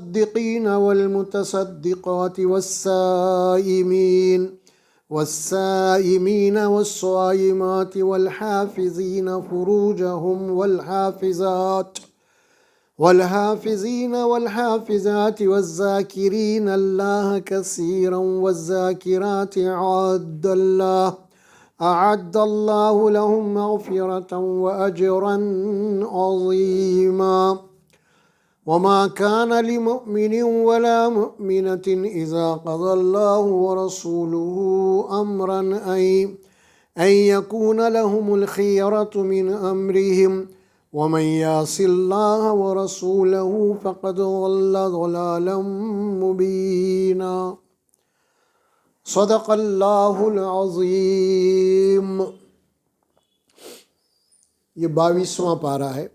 والمتصدقين والمتصدقات والصائمين والصائمات والحافظين فروجهم والحافظين والحافظات والذاكرين الله كثيرا والذاكرات أعد الله لهم مغفرة وأجرا عظيما وما كان لمؤمن ولا مؤمنة إذا قضى الله ورسوله أمرا أن يكون لهم الخيرة من أمرهم ومن يعص الله ورسوله فقد ضل ضلالا مبينا صدق اللہ العظیم۔ یہ 22واں پارہ ہے،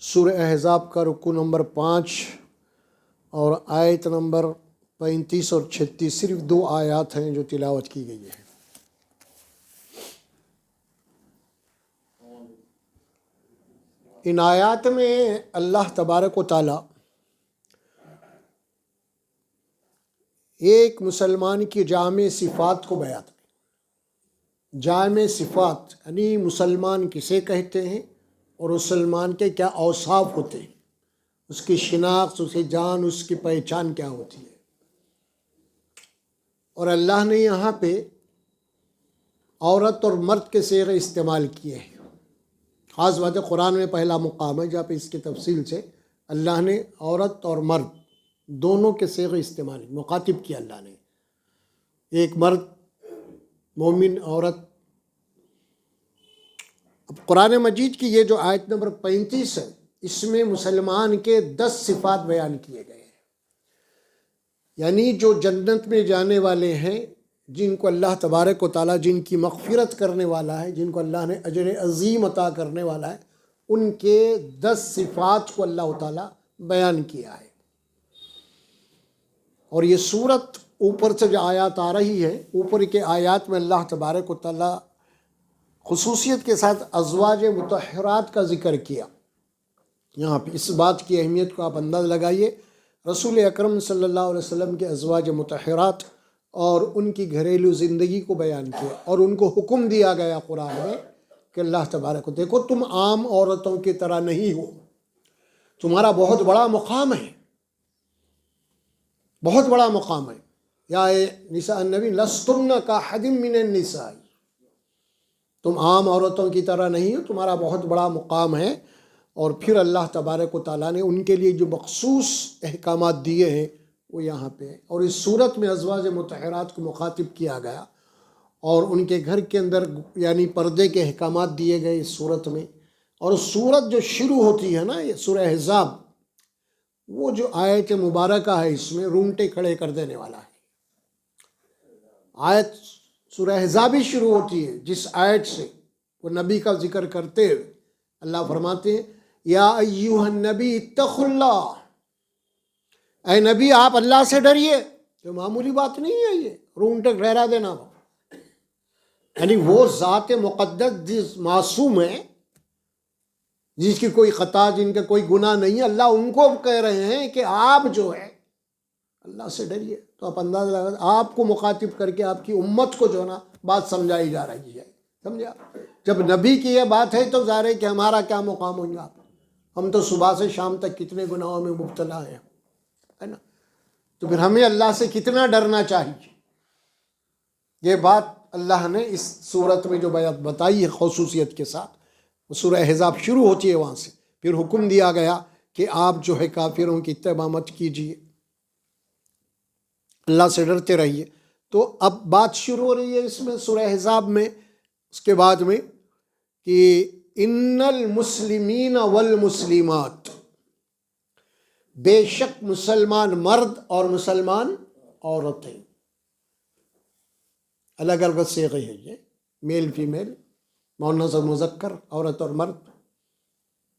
سورہ احزاب کا رکوع نمبر 5 اور آیت نمبر 35 اور 36، صرف 2 آیات ہیں جو تلاوت کی گئی ہیں۔ ان آیات میں اللہ تبارک و تعالی ایک مسلمان کی جامع صفات کو بیان کریں۔ جامع صفات یعنی مسلمان کسے کہتے ہیں اور مسلمان کے کیا اوصاف ہوتے ہیں، اس کی شناخت، اس کی جان، اس کی پہچان کیا ہوتی ہے۔ اور اللہ نے یہاں پہ عورت اور مرد کے صیغے استعمال کیے ہیں۔ خاص بات ہے، قرآن میں پہلا مقام ہے جہاں پہ اس کی تفصیل سے اللہ نے عورت اور مرد دونوں کے صیغے استعمال مخاطب کیا اللہ نے، ایک مرد مومن عورت۔ اب قرآن مجید کی یہ جو آیت نمبر 35 ہے، اس میں مسلمان کے 10 صفات بیان کیے گئے ہیں، یعنی جو جنت میں جانے والے ہیں، جن کو اللہ تبارک و تعالیٰ جن کی مغفرت کرنے والا ہے، جن کو اللہ نے اجر عظیم عطا کرنے والا ہے، ان کے 10 صفات کو اللہ تعالیٰ بیان کیا ہے۔ اور یہ صورت اوپر سے جو آیات آ رہی ہے، اوپر کے آیات میں اللہ تبارک و تعالیٰ خصوصیت کے ساتھ ازواج مطہرات کا ذکر کیا۔ یہاں پہ اس بات کی اہمیت کو آپ انداز لگائیے، رسول اکرم صلی اللہ علیہ وسلم کے ازواج مطہرات اور ان کی گھریلو زندگی کو بیان کیا، اور ان کو حکم دیا گیا قرآن میں کہ اللہ تبارک و دیکھو تم عام عورتوں کی طرح نہیں ہو، تمہارا بہت بڑا مقام ہے، بہت بڑا مقام ہے۔ یا نساء النبی لستن کاحد من النساء، تم عام عورتوں کی طرح نہیں ہو، تمہارا بہت بڑا مقام ہے۔ اور پھر اللہ تبارک و تعالیٰ نے ان کے لیے جو مخصوص احکامات دیے ہیں وہ یہاں پہ، اور اس صورت میں ازواج مطہرات کو مخاطب کیا گیا، اور ان کے گھر کے اندر یعنی پردے کے احکامات دیے گئے اس صورت میں۔ اور صورت جو شروع ہوتی ہے نا، یہ سورہ احزاب، وہ جو آیت مبارکہ ہے اس میں رونگٹے کھڑے کر دینے والا ہے۔ آیت سورہ احزاب ہی شروع ہوتی ہے جس آیت سے وہ نبی کا ذکر کرتے ہوئے اللہ فرماتے ہیں یا ایھا النبی اتقوا اللہ، اے نبی آپ اللہ سے ڈریے۔ جو معمولی بات نہیں ہے، یہ رونگٹے ٹھہرا دینا، یعنی وہ ذات مقدس جس معصوم ہے، جس کی کوئی خطا، جن کا کوئی گناہ نہیں ہے، اللہ ان کو کہہ رہے ہیں کہ آپ جو ہے اللہ سے ڈریے۔ تو آپ اندازہ لگا آپ کو مخاطب کر کے آپ کی امت کو جو ہے نا بات سمجھائی جا رہی ہے، سمجھا؟ جب نبی کی یہ بات ہے تو ظاہر ہے کہ ہمارا کیا مقام ہوگا۔ ہم تو صبح سے شام تک کتنے گناہوں میں مبتلا ہیں، ہے نا؟ تو پھر ہمیں اللہ سے کتنا ڈرنا چاہیے۔ یہ بات اللہ نے اس صورت میں جو بتائی ہے خصوصیت کے ساتھ، وہ سورہ احزاب شروع ہوتی ہے وہاں سے، پھر حکم دیا گیا کہ آپ جو ہے کافروں کی اتباع مت کیجیے، اللہ سے ڈرتے رہیے۔ تو اب بات شروع ہو رہی ہے اس میں سورہ احزاب میں، اس کے بعد میں کہ ان المسلمین والمسلمات، بے شک مسلمان مرد اور مسلمان عورتیں، الگ الگ صیغے ہیں یہ، میل فیمیل، مؤنث اور مذکر، عورت اور مرد،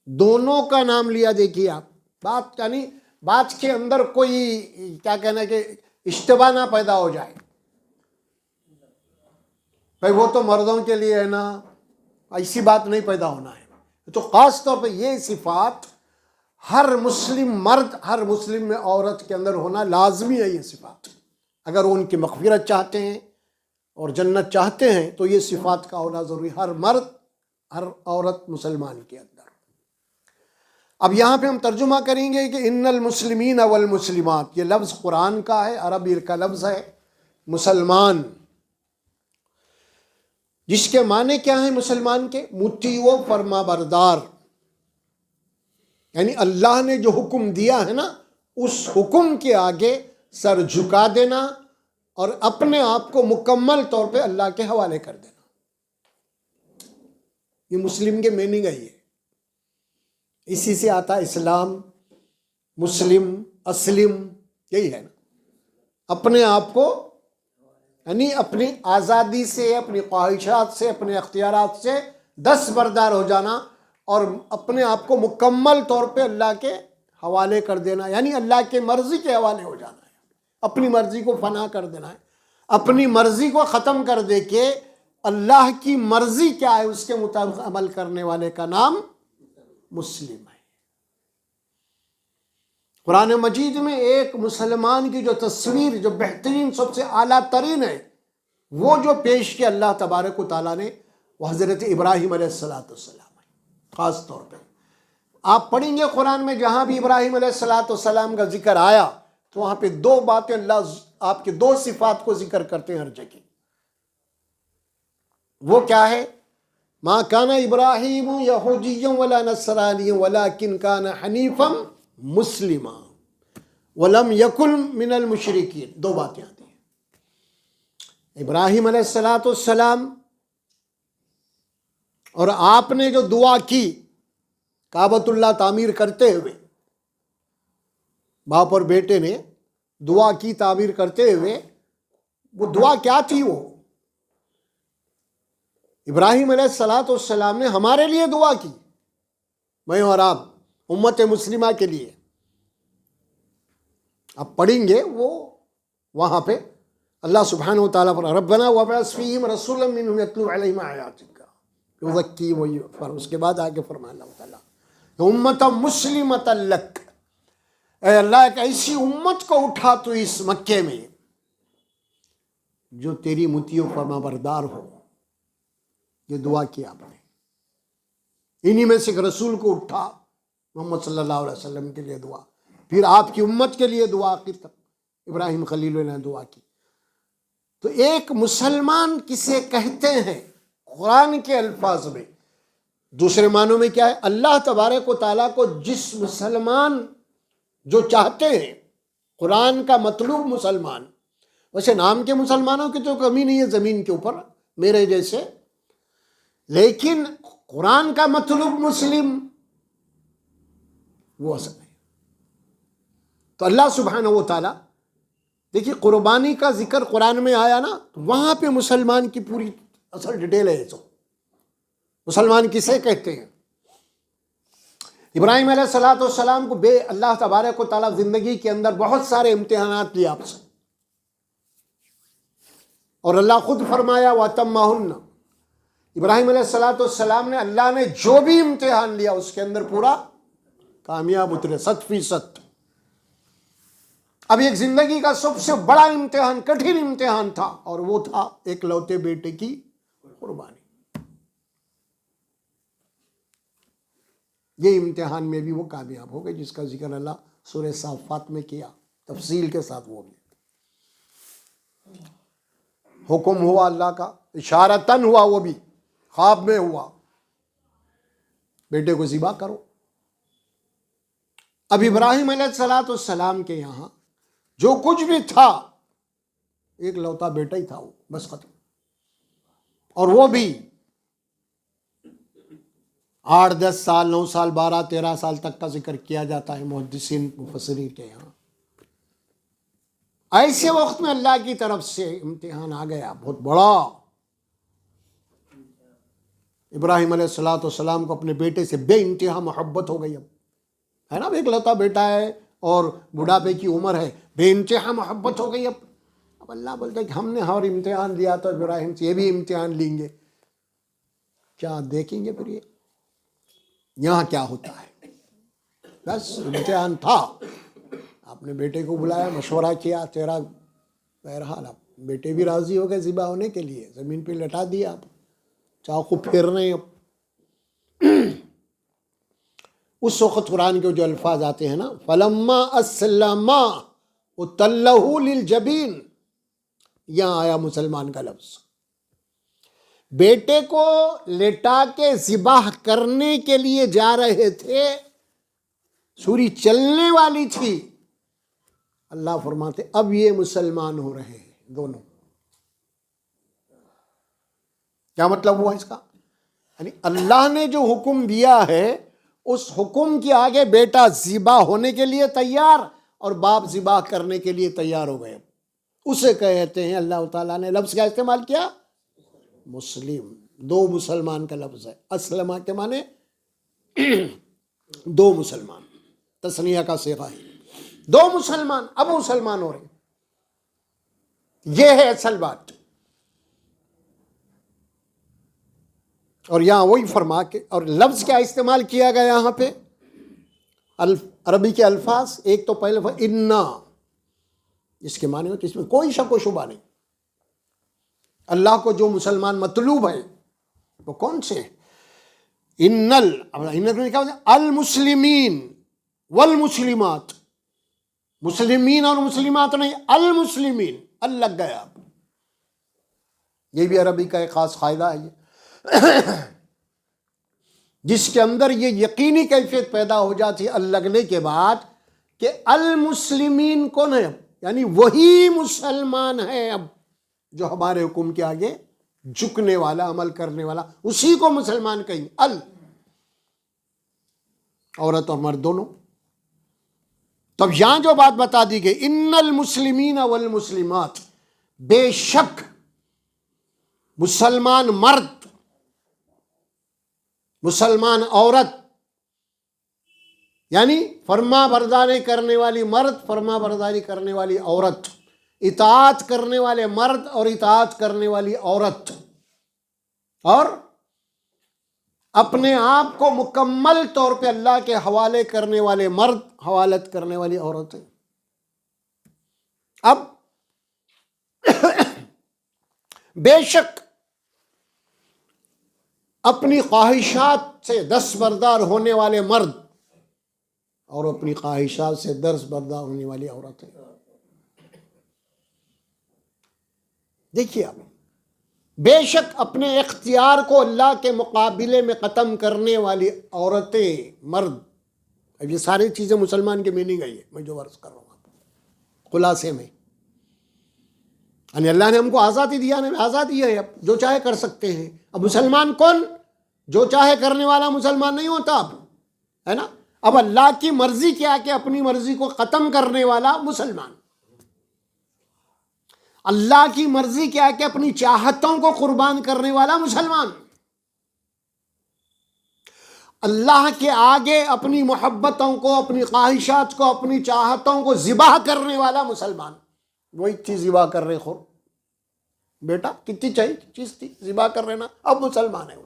دونوں کا نام لیا۔ دیکھیے آپ بات، یعنی بات کے اندر کوئی کیا کہنا کہ اشتباہ نہ پیدا ہو جائے، بھائی وہ تو مردوں کے لیے ہے نا، ایسی بات نہیں پیدا ہونا ہے۔ تو خاص طور پہ یہ صفات ہر مسلم مرد، ہر مسلم میں عورت کے اندر ہونا لازمی ہے یہ صفات. اگر وہ ان کی مغفرت چاہتے ہیں اور جنت چاہتے ہیں تو یہ صفات کا ہونا ضروری، ہر مرد ہر عورت مسلمان کے اندر. اب یہاں پہ ہم ترجمہ کریں گے کہ ان المسلمین والمسلمات، یہ لفظ قرآن کا ہے، عربی کا لفظ ہے مسلمان، جس کے معنی کیا ہیں مسلمان کے؟ مطیع و فرما بردار. یعنی اللہ نے جو حکم دیا ہے نا، اس حکم کے آگے سر جھکا دینا اور اپنے آپ کو مکمل طور پہ اللہ کے حوالے کر دینا. یہ مسلم کے میننگ ہے. یہ اسی سے آتا اسلام، مسلم، اسلم، یہی ہے نا. اپنے آپ کو یعنی اپنی آزادی سے، اپنی خواہشات سے، اپنے اختیارات سے دستبردار ہو جانا اور اپنے آپ کو مکمل طور پہ اللہ کے حوالے کر دینا، یعنی اللہ کے مرضی کے حوالے ہو جانا ہے. اپنی مرضی کو فنا کر دینا ہے، اپنی مرضی کو ختم کر دے کے اللہ کی مرضی کیا ہے اس کے مطابق عمل کرنے والے کا نام مسلم ہے. قرآن مجید میں ایک مسلمان کی جو تصویر جو بہترین، سب سے اعلیٰ ترین ہے، وہ جو پیش کیا اللہ تبارک و تعالیٰ نے، وہ حضرت ابراہیم علیہ السلام ہے. خاص طور پہ آپ پڑھیں گے قرآن میں جہاں بھی ابراہیم علیہ السلام کا ذکر آیا تو وہاں پہ دو باتیں اللہ آپ کے دو صفات کو ذکر کرتے ہیں ہر جگہ. وہ کیا ہے؟ ما کان ابراہیم یہودیا ولا نصرانیا ولکن کان حنیفا مسلما ولم یکن من المشرکین. دو باتیں آتی ہیں. ابراہیم علیہ السلام اور آپ نے جو دعا کی کعبۃ اللہ تعمیر کرتے ہوئے، باپ اور بیٹے نے دعا کی تعمیر کرتے ہوئے، وہ دعا کیا تھی؟ وہ ابراہیم علیہ السلام نے ہمارے لیے دعا کی، میں اور آپ امت مسلمہ کے لیے. آپ پڑھیں گے وہ وہاں پہ اللہ سبحانہ و تعالیٰ پر ربنا وابعث فیہم رسولا منہم یتلو علیہم آیاتک یزکیہم، اس کے بعد آگے فرمایا اللہ تعالیٰ امت مسلمۃ لک، اے اللہ ایک ایسی امت کو اٹھا تو اس مکے میں جو تیری مطیع و فرما بردار ہو. یہ دعا کی آپ نے. انہی میں سے ایک رسول کو اٹھا محمد صلی اللہ علیہ وسلم کے لیے دعا، پھر آپ کی امت کے لیے دعا، آخر تک ابراہیم خلیل نے دعا کی. تو ایک مسلمان کسے کہتے ہیں قرآن کے الفاظ میں؟ دوسرے معنوں میں کیا ہے؟ اللہ تبارک و تعالیٰ کو جس مسلمان جو چاہتے ہیں، قرآن کا مطلوب مسلمان. ویسے نام کے مسلمانوں کی تو کمی نہیں ہے زمین کے اوپر میرے جیسے، لیکن قرآن کا مطلوب مسلم وہ اصل ہے. تو اللہ سبحانہ و تعالیٰ دیکھیے قربانی کا ذکر قرآن میں آیا نا، تو وہاں پہ مسلمان کی پوری اصل ڈیٹیل ہے. تو مسلمان کسے کہتے ہیں؟ ابراہیم علیہ السلام کو اللہ تبارک و تعالیٰ زندگی کے اندر بہت سارے امتحانات لیے آپ سے، اور اللہ خود فرمایا وَأَتَمَّهُنَّ. ابراہیم علیہ السلام نے اللہ نے جو بھی امتحان لیا اس کے اندر پورا کامیاب اترے 100%. اب ایک زندگی کا سب سے بڑا امتحان، کٹھن امتحان تھا، اور وہ تھا ایک لوتے بیٹے کی قربانی. یہ امتحان میں بھی وہ کامیاب ہو گئے جس کا ذکر اللہ سورہ صافات میں کیا تفصیل کے ساتھ. وہ بھی حکم ہوا اللہ کا، اشارتاً ہوا، وہ بھی خواب میں ہوا، بیٹے کو ذبح کرو. اب ابراہیم علیہ السلام کے یہاں جو کچھ بھی تھا ایک لوتا بیٹا ہی تھا، وہ بس ختم. اور وہ بھی 8 10 سال 9 سال 12 13 سال تک کا ذکر کیا جاتا ہے محدثین مفسرین کے یہاں. ایسے وقت میں اللہ کی طرف سے امتحان آ گیا بہت بڑا. ابراہیم علیہ السلام کو اپنے بیٹے سے بے انتہا محبت ہو گئی. اب ہے نا، ایک لوتا بیٹا ہے اور بڑھاپے کی عمر ہے، بے انتہا محبت ہو گئی. اب اللہ بولتا ہے کہ ہم نے اور امتحان لیا تو ابراہیم سے یہ بھی امتحان لیں گے. کیا دیکھیں گے پھر یہ یہاں کیا ہوتا ہے. بس امتحان تھا. آپ نے بیٹے کو بلایا، مشورہ کیا، تیرا بہرحال آپ بیٹے بھی راضی ہو گئے ذبح ہونے کے لیے، زمین پہ لٹا دیا آپ، چاقو پھیر رہے ہیں. اب اس وقت قرآن کے جو الفاظ آتے ہیں نا، فلما اسلما وتلہ للجبین، یہاں آیا مسلمان کا لفظ. بیٹے کو لٹا کے ذبح کرنے کے لیے جا رہے تھے، سوری چلنے والی تھی، اللہ فرماتے اب یہ مسلمان ہو رہے ہیں دونوں. کیا مطلب ہوا اس کا؟ یعنی اللہ نے جو حکم دیا ہے اس حکم کے آگے بیٹا ذبح ہونے کے لیے تیار اور باپ ذبح کرنے کے لیے تیار ہو گئے. اسے کہتے ہیں، اللہ تعالیٰ نے لفظ کیا استعمال کیا؟ مسلم. دو مسلمان کا لفظ ہے. اسلمہ کے معنی دو مسلمان، تثنیہ کا صیغہ ہے. دو مسلمان اب مسلمان ہو رہے ہیں. یہ ہے اصل بات. اور یہاں وہی فرما کے، اور لفظ کیا استعمال کیا گیا یہاں پہ؟ عربی کے الفاظ. ایک تو پہلے انا، اس کے معنی کہ اس میں کوئی شک و شبہ نہیں. اللہ کو جو مسلمان مطلوب ہے وہ کون سے ہیں؟ المسلمین والمسلمات، مسلمین اور مسلمات نہیں، المسلمین، ال لگ گیا. یہ بھی عربی کا ایک خاص قاعدہ ہے جس کے اندر یہ یقینی کیفیت پیدا ہو جاتی ہے ال لگنے کے بعد کہ المسلمین کون ہے؟ یعنی وہی مسلمان ہے اب جو ہمارے حکم کے آگے جھکنے والا، عمل کرنے والا، اسی کو مسلمان کہیں. عورت اور مرد دونوں. تب یہاں جو بات بتا دی گئی، ان المسلمین والمسلمات، بے شک مسلمان مرد، مسلمان عورت، یعنی فرما برداری کرنے والی مرد، فرما برداری کرنے والی عورت، اطاعت کرنے والے مرد اور اطاعت کرنے والی عورت، اور اپنے آپ کو مکمل طور پہ اللہ کے حوالے کرنے والے مرد، حوالت کرنے والی عورتیں. اب بے شک اپنی خواہشات سے دستبردار ہونے والے مرد اور اپنی خواہشات سے دستبردار ہونے والی عورتیں. دیکھیے اب، بے شک اپنے اختیار کو اللہ کے مقابلے میں ختم کرنے والی عورتیں، مرد. اب یہ ساری چیزیں مسلمان کے میننگ ہے، میں جو عرض کر رہا ہوں آپ کو خلاصے میں. یعنی اللہ نے ہم کو آزادی دیا، آزادی ہے، اب جو چاہے کر سکتے ہیں. اب مسلمان کون؟ جو چاہے کرنے والا مسلمان نہیں ہوتا اب، ہے نا. اب اللہ کی مرضی کیا کہ اپنی مرضی کو ختم کرنے والا مسلمان. اللہ کی مرضی کیا کہ اپنی چاہتوں کو قربان کرنے والا مسلمان. اللہ کے آگے اپنی محبتوں کو، اپنی خواہشات کو، اپنی چاہتوں کو ذبح کرنے والا مسلمان. وہی چیز ذبح کر رہے خور بیٹا، کتنی چاہیے چیز تھی، ذبح کر رہے نا، اب مسلمان ہے.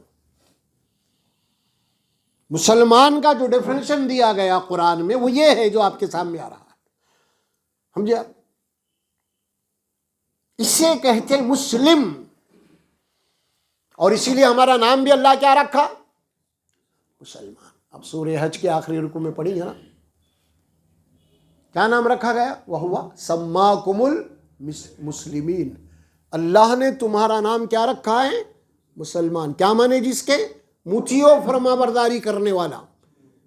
مسلمان کا جو ڈیفینیشن دیا گیا قرآن میں وہ یہ ہے جو آپ کے سامنے آ رہا ہے. سمجھے آپ؟ اسے کہتے ہیں مسلم. اور اسی لیے ہمارا نام بھی اللہ کیا رکھا؟ مسلمان. اب سورہ حج کے آخری رکوع میں پڑھی ہے نا، کیا نام رکھا گیا؟ وَهُوَ سَمَّاكُمُ الْمُسْلِمِينَ. اللہ نے تمہارا نام کیا رکھا ہے؟ مسلمان. کیا مانے جس کے؟ مطیع و فرما برداری کرنے والا،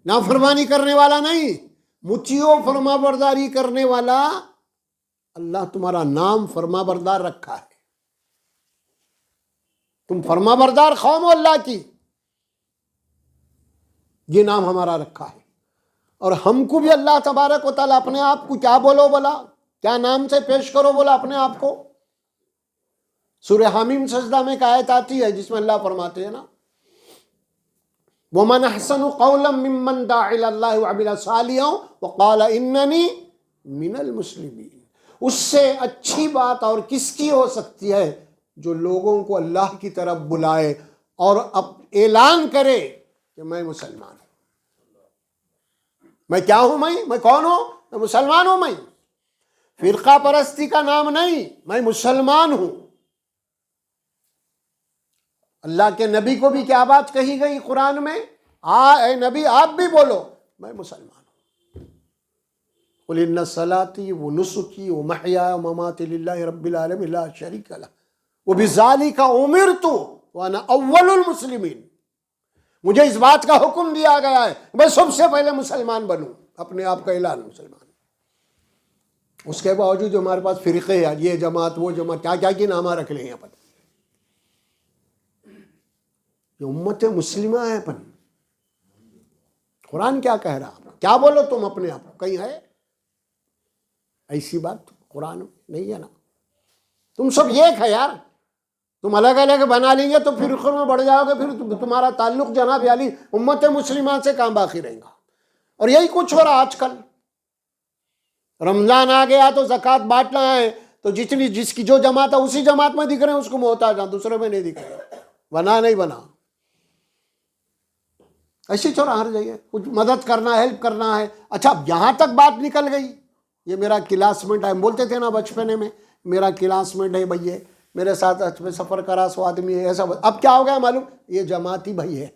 نافرمانی کرنے والا نہیں، مطیع و فرما برداری کرنے والا. اللہ تمہارا نام فرما بردار رکھا ہے. تم فرما بردار قوم ہو اللہ کی، یہ نام ہمارا رکھا ہے. اور ہم کو بھی اللہ تبارک و تعالیٰ اپنے آپ کو کیا بولو بولا، کیا نام سے پیش کرو بولا اپنے آپ کو. سورہ حامیم سجدہ میں ایک آیت آتی ہے جس میں اللہ فرماتے ہیں نا، وَمَنْ أَحْسَنُ قَوْلًا مِّمَّنْ دَعَا إِلَى اللَّهِ وَعَمِلَ صَالِحًا وَقَالَ إِنَّنِي مِنَ الْمُسْلِمِينَ. اس سے اچھی بات اور کس کی ہو سکتی ہے جو لوگوں کو اللہ کی طرف بلائے اور اب اعلان کرے کہ میں مسلمان ہوں. میں کیا ہوں؟ میں کون ہوں؟ میں مسلمان ہوں. میں فرقہ پرستی کا نام نہیں، میں مسلمان ہوں. اللہ کے نبی کو بھی کیا بات کہی گئی قرآن میں؟ اے نبی آپ بھی بولو میں مسلمان ہوں. قل ان صلاتی و نسکی و محیای و مماتی للہ رب العالمین لا شریک لہ وبذالک امرت وانا اول المسلمین. مجھے اس بات کا حکم دیا گیا ہے میں سب سے پہلے مسلمان بنوں. اپنے آپ کا اعلان مسلمان. اس کے باوجود جو ہمارے پاس فرقے ہیں، یہ جماعت وہ جماعت، کیا کیا کی نامہ رکھ لیں. اپن یہ امت مسلمہ ہے. اپن قرآن کیا کہہ رہا؟ کیا بولو تم اپنے آپ کو؟ کہیں ہے ایسی بات قرآن میں؟ نہیں ہے نا. تم سب ایک ہے یار. تم الگ الگ بنا لیں گے تو پھر فرقوں میں بڑھ جاؤ گے. پھر تمہارا تعلق جناب علی امت مسلمہ سے کہاں باقی رہے گا؟ اور یہی کچھ ہو رہا آج کل. رمضان آ گیا تو زکوٰۃ بانٹنا ہے تو جس کی جو جماعت ہے اسی جماعت میں دکھ رہے ہیں اس کو محتاج ہیں، دوسرے میں نہیں دکھ رہے. بنا نہیں بنا ایسی چھوڑا ہر جگہ کچھ مدد کرنا، ہیلپ کرنا ہے. اچھا اب یہاں تک بات نکل گئی. یہ میرا کلاس میٹ ہے، ہم بولتے تھے نا بچپنے میں میرا کلاس میٹ ہے بھائی، میرے ساتھ سفر کرا سو آدمی ہے ایسا. اب کیا ہو گیا معلوم؟ یہ جماعتی بھائی ہے.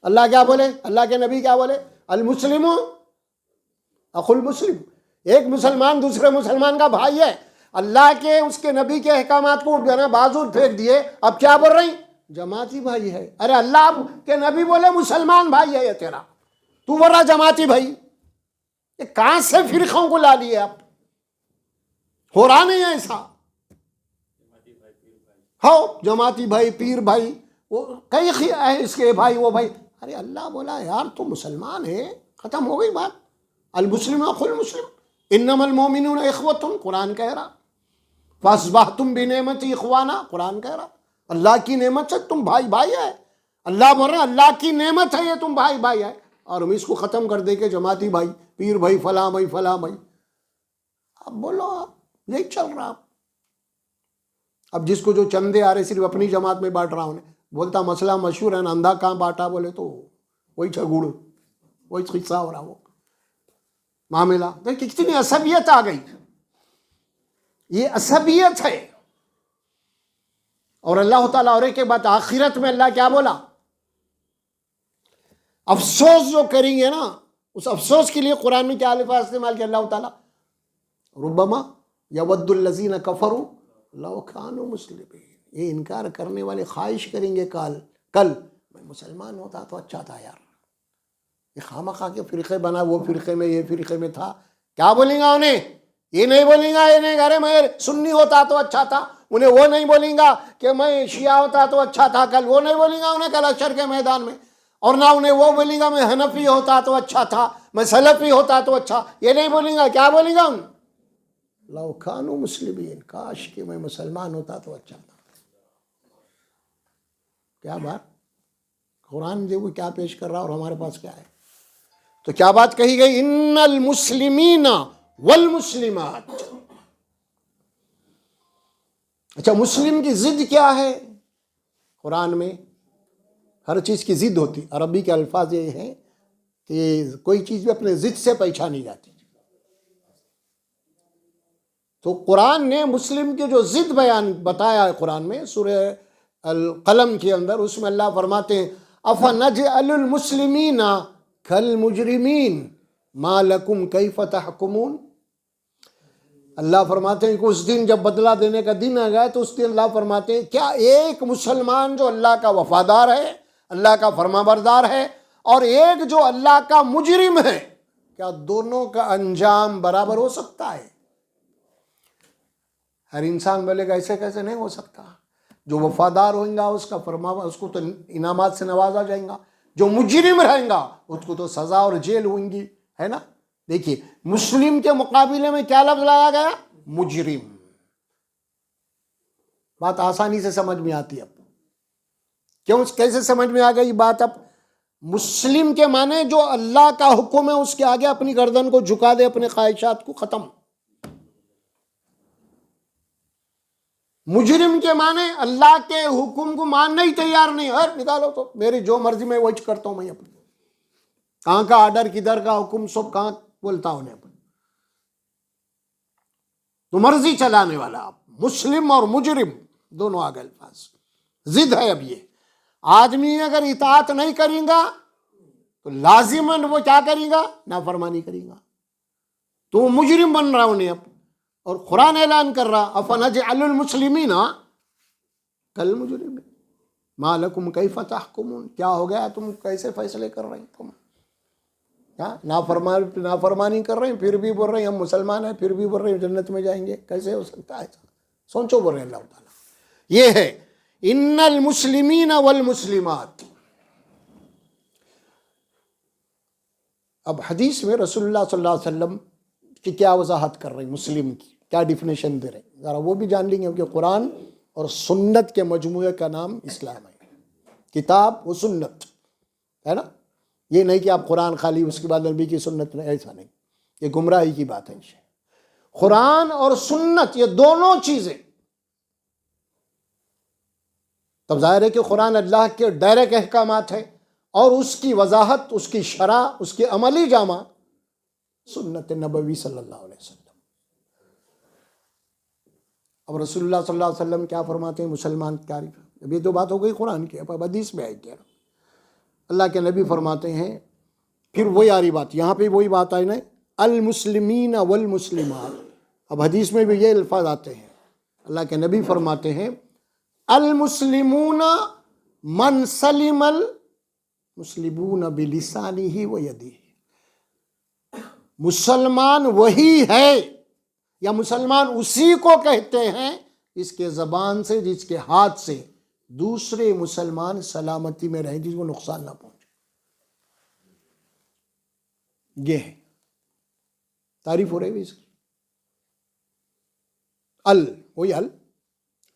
اللہ کیا بولے؟ اللہ کے نبی کیا بولے؟ المسلم اخو المسلم. ایک مسلمان دوسرے مسلمان کا بھائی ہے. اللہ کے اس کے نبی کے احکامات کو بازو پھینک دیے. اب کیا بول رہی؟ جماعتی بھائی ہے. ارے اللہ کے نبی بولے مسلمان بھائی ہے یہ تیرا، تو بول رہا جماعتی بھائی. یہ کہاں سے فرقوں کو لا لیے آپ؟ ہو رہا نہیں ہے ایسا؟ ہو جماعتی بھائی، پیر بھائی، وہ کئی اس کے بھائی وہ بھائی. ارے اللہ بولا یار تو مسلمان ہے، ختم ہو گئی بات. المسلم اخو المسلم انما المؤمنون اخوۃ قرآن کہہ رہا. فاصبحتم بنعمتی اخوانا قرآن کہہ رہا. اللہ کی نعمت سے تم بھائی بھائی ہے. اللہ بول رہے اللہ کی نعمت ہے یہ تم بھائی بھائی ہے. اور ہم اس کو ختم کر دے کے جماعتی بھائی، پیر بھائی، فلاں بھائی فلاں بھائی. اب بولو آپ یہی چل رہا. اب جس کو جو چندے آ رہے صرف اپنی جماعت میں بانٹ رہا ہوں، بولتا مسئلہ مشہور ہے نا، اندھا کہاں بانٹا بولے تو وہی چھگوڑ، وہی قصہ ہو رہا. وہ معاملہ کتنی عصبیت آ گئی. یہ عصبیت ہے. اور اللہ تعالیٰ اور ایک بات آخرت میں اللہ کیا بولا؟ افسوس جو کریں گے نا، اس افسوس کے لیے قرآن میں کیا الفاظ استعمال کیا اللہ تعالیٰ؟ ربما یود الذین کفروا لو کانوا مسلمین. یہ انکار کرنے والے خواہش کریں گے کل میں مسلمان ہوتا تو اچھا تھا یار. یہ خواہ کے فرقے بنا، وہ فرقے میں یہ فرقے میں تھا. کیا بولیں گا انہیں؟ یہ نہیں بولیں گا ارے میں سنی ہوتا تو اچھا تھا. انہیں وہ نہیں بولیں گا کہ میں شیعہ ہوتا تو اچھا تھا کل. وہ نہیں بولیں گا انہیں کل حشر کے میدان میں. اور نہ انہیں وہ بولیں گا میں حنفی ہوتا تو اچھا تھا، میں سلفی ہوتا تو اچھا. یہ نہیں بولیں گا. کیا بولیں گا ان؟ لو کانوا مسلمین، کاش کہ میں مسلمان ہوتا تو اچھا تھا. کیا بات قرآن دیکھو کیا پیش کر رہا اور ہمارے پاس کیا ہے. تو کیا بات کہی گئی؟ ان المسلمین والمسلمات. اچھا مسلم کی ضد کیا ہے؟ قرآن میں ہر چیز کی ضد ہوتی. عربی کے الفاظ یہ ہیں کہ کوئی چیز بھی اپنے ضد سے پہچانی جاتی. تو قرآن نے مسلم کے جو ضد بیان بتایا ہے قرآن میں سورہ القلم کے اندر، اس میں اللہ فرماتے ہیں افنجعل المسلمین کالمجرمین ما لکم کیف تحکمون. اللہ فرماتے ہیں کہ اس دن جب بدلہ دینے کا دن آ گیا تو اس دن اللہ فرماتے ہیں کیا ایک مسلمان جو اللہ کا وفادار ہے، اللہ کا فرما بردار ہے، اور ایک جو اللہ کا مجرم ہے، کیا دونوں کا انجام برابر ہو سکتا ہے؟ ہر انسان بولے گا ایسے کیسے نہیں ہو سکتا. جو وفادار ہوئیں گا اس کا اس کو تو انعامات سے نوازا جائیں گا. جو مجرم رہیں گا اس کو تو سزا اور جیل ہوئیں گی، ہے نا. دیکھیے مسلم کے مقابلے میں کیا لفظ لایا گیا؟ مجرم. بات آسانی سے سمجھ میں آتی. اب کیوں کیسے سمجھ میں آ گئی بات؟ اب مسلم کے معنی جو اللہ کا حکم ہے اس کے آگے اپنی گردن کو جھکا دے، اپنے خواہشات کو ختم. مجرم کے معنی اللہ کے حکم کو ماننے ہی تیار نہیں. نکالو تو میری جو مرضی میں وہی کرتا ہوں میں اپنی. کہاں کا آرڈر، کدھر کا حکم، سب کہاں بولتا انہیں پر تو مرضی چلانے والا. آپ مسلم اور مجرم دونوں آگے الفاظ ضد ہے. اب یہ آدمی اگر اطاعت نہیں کرے گا تو لازماً وہ کیا کرے گا؟ نافرمانی کرے گا. تو وہ مجرم بن رہا انہیں اب. اور قرآن اعلان کر رہا افنجعل المسلمین کالمجرمین ما لکم کیف تحکمون. کیا ہو گیا، تم کیسے فیصلے کر رہے ہیں؟ تم نافرمانی کر رہے ہیں، پھر بھی بول رہے ہیں ہم مسلمان ہیں، پھر بھی بول رہے ہیں جنت میں جائیں گے. کیسے ہو سکتا ہے؟ سوچو بول رہے ہیں اللہ تعالیٰ. یہ ہے ان المسلمین والمسلمات. اب حدیث میں رسول اللہ صلی اللہ علیہ وسلم کی کیا وضاحت کر رہے ہیں، مسلم کی کیا ڈیفینیشن دے رہے ہیں، ذرا وہ بھی جان لیں گے. کہ قرآن اور سنت کے مجموعے کا نام اسلام ہے. کتاب و سنت ہے نا. یہ نہیں کہ آپ قرآن خالی اس کے بعد نبی کی سنت نہیں، ایسا نہیں. یہ گمراہی کی بات ہے. قرآن اور سنت یہ دونوں چیزیں. تب ظاہر ہے کہ قرآن اللہ کے ڈائریکٹ احکامات ہے اور اس کی وضاحت، اس کی شرح، اس کی عملی جامہ سنت نبوی صلی اللہ علیہ وسلم. اب رسول اللہ صلی اللہ علیہ وسلم کیا فرماتے ہیں مسلمان کی تعریف؟ اب یہ تو بات ہو گئی قرآن کی. اب حدیث میں آئی کیا؟ اللہ کے نبی فرماتے ہیں، پھر وہی آ رہی بات، یہاں پہ وہی بات آئی نا، المسلمین والمسلمات. اب حدیث میں بھی یہ الفاظ آتے ہیں. اللہ کے نبی فرماتے ہیں المسلمون من سلم المسلمون بلسانہ و یدہ. مسلمان وہی ہے یا مسلمان اسی کو کہتے ہیں جس کے زبان سے، جس کے ہاتھ سے دوسرے مسلمان سلامتی میں رہیں، جس کو نقصان نہ پہنچے. یہ ہے تعریف ہو رہی ہے اس کی. وہی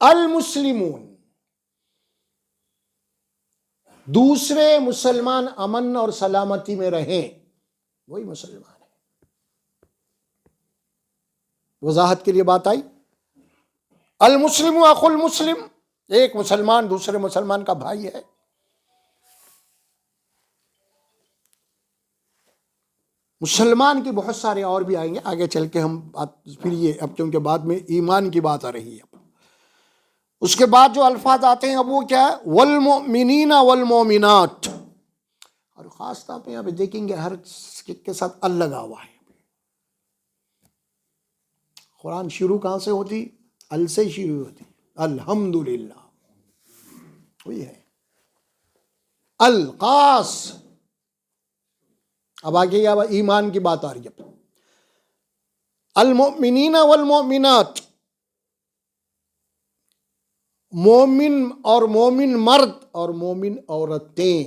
المسلمون، دوسرے مسلمان امن اور سلامتی میں رہیں، وہی مسلمان ہے. وضاحت کے لیے بات آئی. المسلم اخو المسلم، ایک مسلمان دوسرے مسلمان کا بھائی ہے. مسلمان کی بہت سارے اور بھی آئیں گے آگے چل کے ہم پھر یہ اب کیونکہ بعد میں ایمان کی بات آ رہی ہے. اس کے بعد جو الفاظ آتے ہیں اب وہ کیا ہے؟ والمؤمنین والمؤمنات. اور خاص طور پہ یہاں پہ دیکھیں گے ہر کے ساتھ ال لگا ہوا ہے. قرآن شروع کہاں سے ہوتی؟ ال سے شروع ہوتی. الحمدللہ وہی ہے الخاص. اب آگے اب ایمان کی بات آ رہی ہے. المؤمنین والمؤمنات، مومن اور مومن مرد اور مومن عورتیں.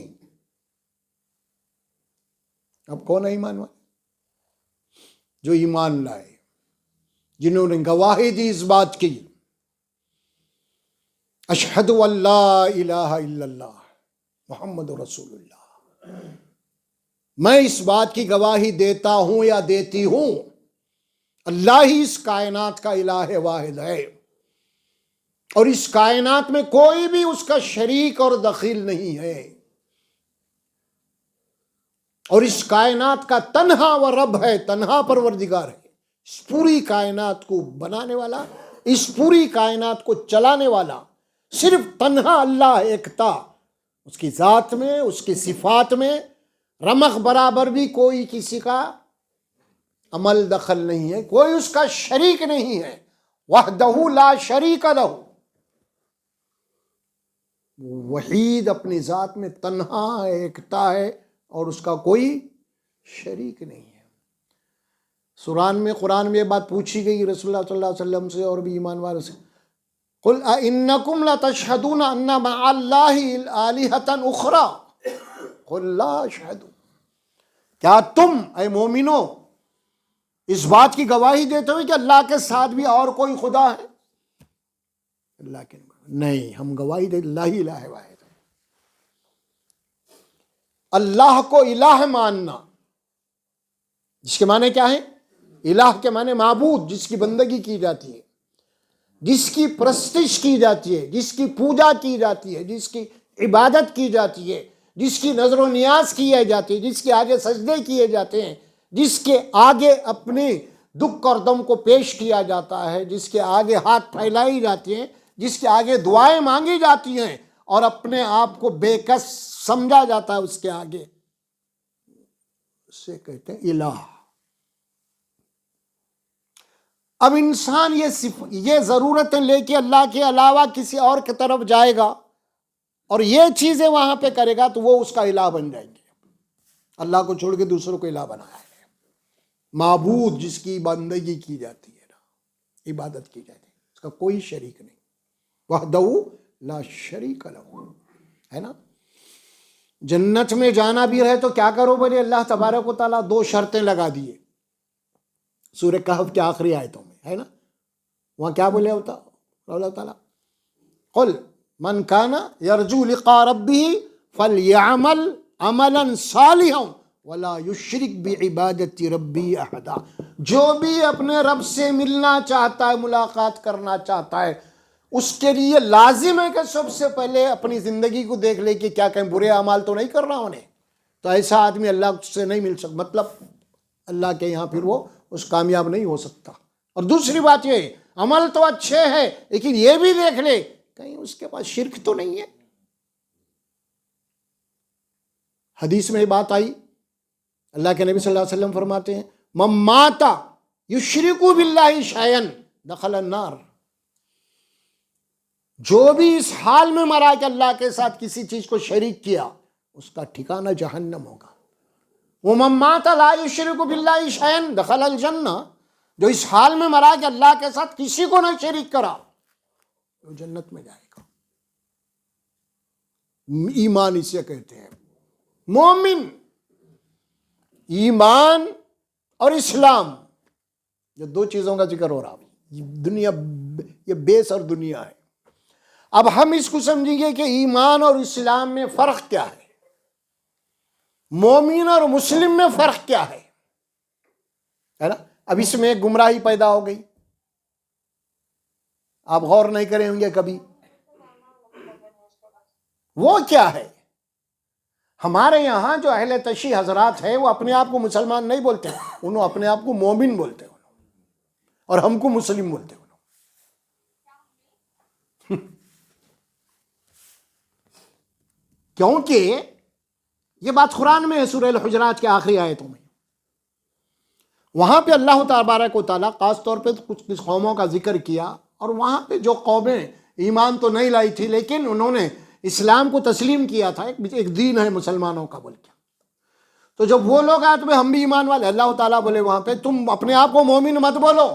اب کون ہے ایمان والے؟ جو ایمان لائے، جنہوں نے گواہی دی اس بات کی اشہد ان لا الہ الا اللہ محمد رسول اللہ. میں اس بات کی گواہی دیتا ہوں یا دیتی ہوں اللہ ہی اس کائنات کا الہ واحد ہے، اور اس کائنات میں کوئی بھی اس کا شریک اور دخیل نہیں ہے، اور اس کائنات کا تنہا و رب ہے، تنہا پروردگار ہے. اس پوری کائنات کو بنانے والا، اس پوری کائنات کو چلانے والا صرف تنہا اللہ ایکتا. اس کی ذات میں، اس کی صفات میں رمق برابر بھی کوئی کسی کا عمل دخل نہیں ہے، کوئی اس کا شریک نہیں ہے. وحدہ لا شریک لہ، وحید اپنی ذات میں تنہا ہے، ایکتا ہے، اور اس کا کوئی شریک نہیں ہے. قرآن میں یہ بات پوچھی گئی رسول اللہ صلی اللہ علیہ وسلم سے اور بھی ایمان والوں سے. قل اَإِنَّكُمْ لَتَشْهَدُونَ أَنَّ مَعَ اللَّهِ آلِهَةً أُخْرَى قُل لَا أَشْهَدُ. کیا تم اے مومنو اس بات کی گواہی دیتے ہو کہ اللہ کے ساتھ بھی اور کوئی خدا ہے؟ اللہ کے نہیں، ہم گواہی دے اللہ ہی الہ واحد ہے. اللہ کو الہ ماننا، جس کے معنی کیا ہے؟ الہ کے معنی معبود، جس کی بندگی کی جاتی ہے، جس کی پرستش کی جاتی ہے، جس کی پوجا کی جاتی ہے، جس کی عبادت کی جاتی ہے، جس کی نظر و نیاز کی جاتی ہے، جس کے آگے سجدے کیے جاتے ہیں، جس کے آگے اپنے دکھ اور دم کو پیش کیا جاتا ہے، جس کے آگے ہاتھ پھیلائی جاتی ہیں، جس کے آگے دعائیں مانگی جاتی ہیں اور اپنے آپ کو بے کس سمجھا جاتا ہے اس کے آگے، اسے کہتے ہیں الہ۔ اب انسان یہ ضرورتیں لے کے اللہ کے علاوہ کسی اور کی طرف جائے گا اور یہ چیزیں وہاں پہ کرے گا تو وہ اس کا الہ بن جائیں گے۔ اللہ کو چھوڑ کے دوسروں کو الہ بنایا ہے، معبود جس کی بندگی کی جاتی ہے نا، عبادت کی جاتی ہے، اس کا کوئی شریک نہیں، وحدہ لا شریک لہ، ہے نا۔ جنت میں جانا بھی ہے تو کیا کرو بولے، اللہ تبارک و تعالیٰ 2 شرطیں لگا دیے سورہ کہف کے آخری آیتوں میں، ہے نا۔ وہاں کیا بولے ہوتا اللہ تعالیٰ، قل من کان یرجو لقاء ربہ فلیعمل عملا صالحا ولا یشرک بعبادت ربہ احدا۔ جو بھی اپنے رب سے ملنا چاہتا ہے، ملاقات کرنا چاہتا ہے، اس کے لیے لازم ہے کہ سب سے پہلے اپنی زندگی کو دیکھ لے کہ کیا کہیں برے اعمال تو نہیں کر رہا انہیں، تو ایسا آدمی اللہ سے نہیں مل سکتا، مطلب اللہ کے یہاں پھر وہ اس کامیاب نہیں ہو سکتا۔ اور دوسری بات یہ ہے، عمل تو اچھے ہے لیکن یہ بھی دیکھ لے کہیں اس کے پاس شرک تو نہیں ہے۔ حدیث میں یہ بات آئی، اللہ کے نبی صلی اللہ علیہ وسلم فرماتے ہیں من مات یشرک باللہ شیئا دخل النار، جو بھی اس حال میں مرا کہ اللہ کے ساتھ کسی چیز کو شریک کیا، اس کا ٹھکانہ جہنم ہوگا۔ ومن مات لا یشرک باللہ شیئا دخل الجنہ، جو اس حال میں مرا کہ اللہ کے ساتھ کسی کو نہ شریک کرا، وہ جنت میں جائے گا۔ ایمان اسے کہتے ہیں، مومن، ایمان اور اسلام، یہ 2 چیزوں کا ذکر ہو رہا ہے، دنیا، یہ بیس اور دنیا ہے۔ اب ہم اس کو سمجھیں گے کہ ایمان اور اسلام میں فرق کیا ہے، مومن اور مسلم میں فرق کیا ہے نا۔ اب اس میں ایک گمراہی پیدا ہو گئی، آپ غور نہیں کریں ہوں گے کبھی، وہ کیا ہے؟ ہمارے یہاں جو اہل تشیع حضرات ہیں وہ اپنے آپ کو مسلمان نہیں بولتے، انہوں اپنے آپ کو مومن بولتے ہیں، اور ہم کو مسلم بولتے ہیں۔ کیونکہ یہ بات قرآن میں ہے، سورہ الحجرات کے آخری آیتوں میں، وہاں پہ اللہ تبارک و تعالیٰ خاص طور پہ کچھ قوموں کا ذکر کیا، اور وہاں پہ جو قومیں ایمان تو نہیں لائی تھی لیکن انہوں نے اسلام کو تسلیم کیا تھا، ایک دین ہے مسلمانوں کا بول کے، تو جب وہ لوگ آئے تو ہم بھی ایمان والے، اللہ تعالیٰ بولے وہاں پہ تم اپنے آپ کو مومن مت بولو،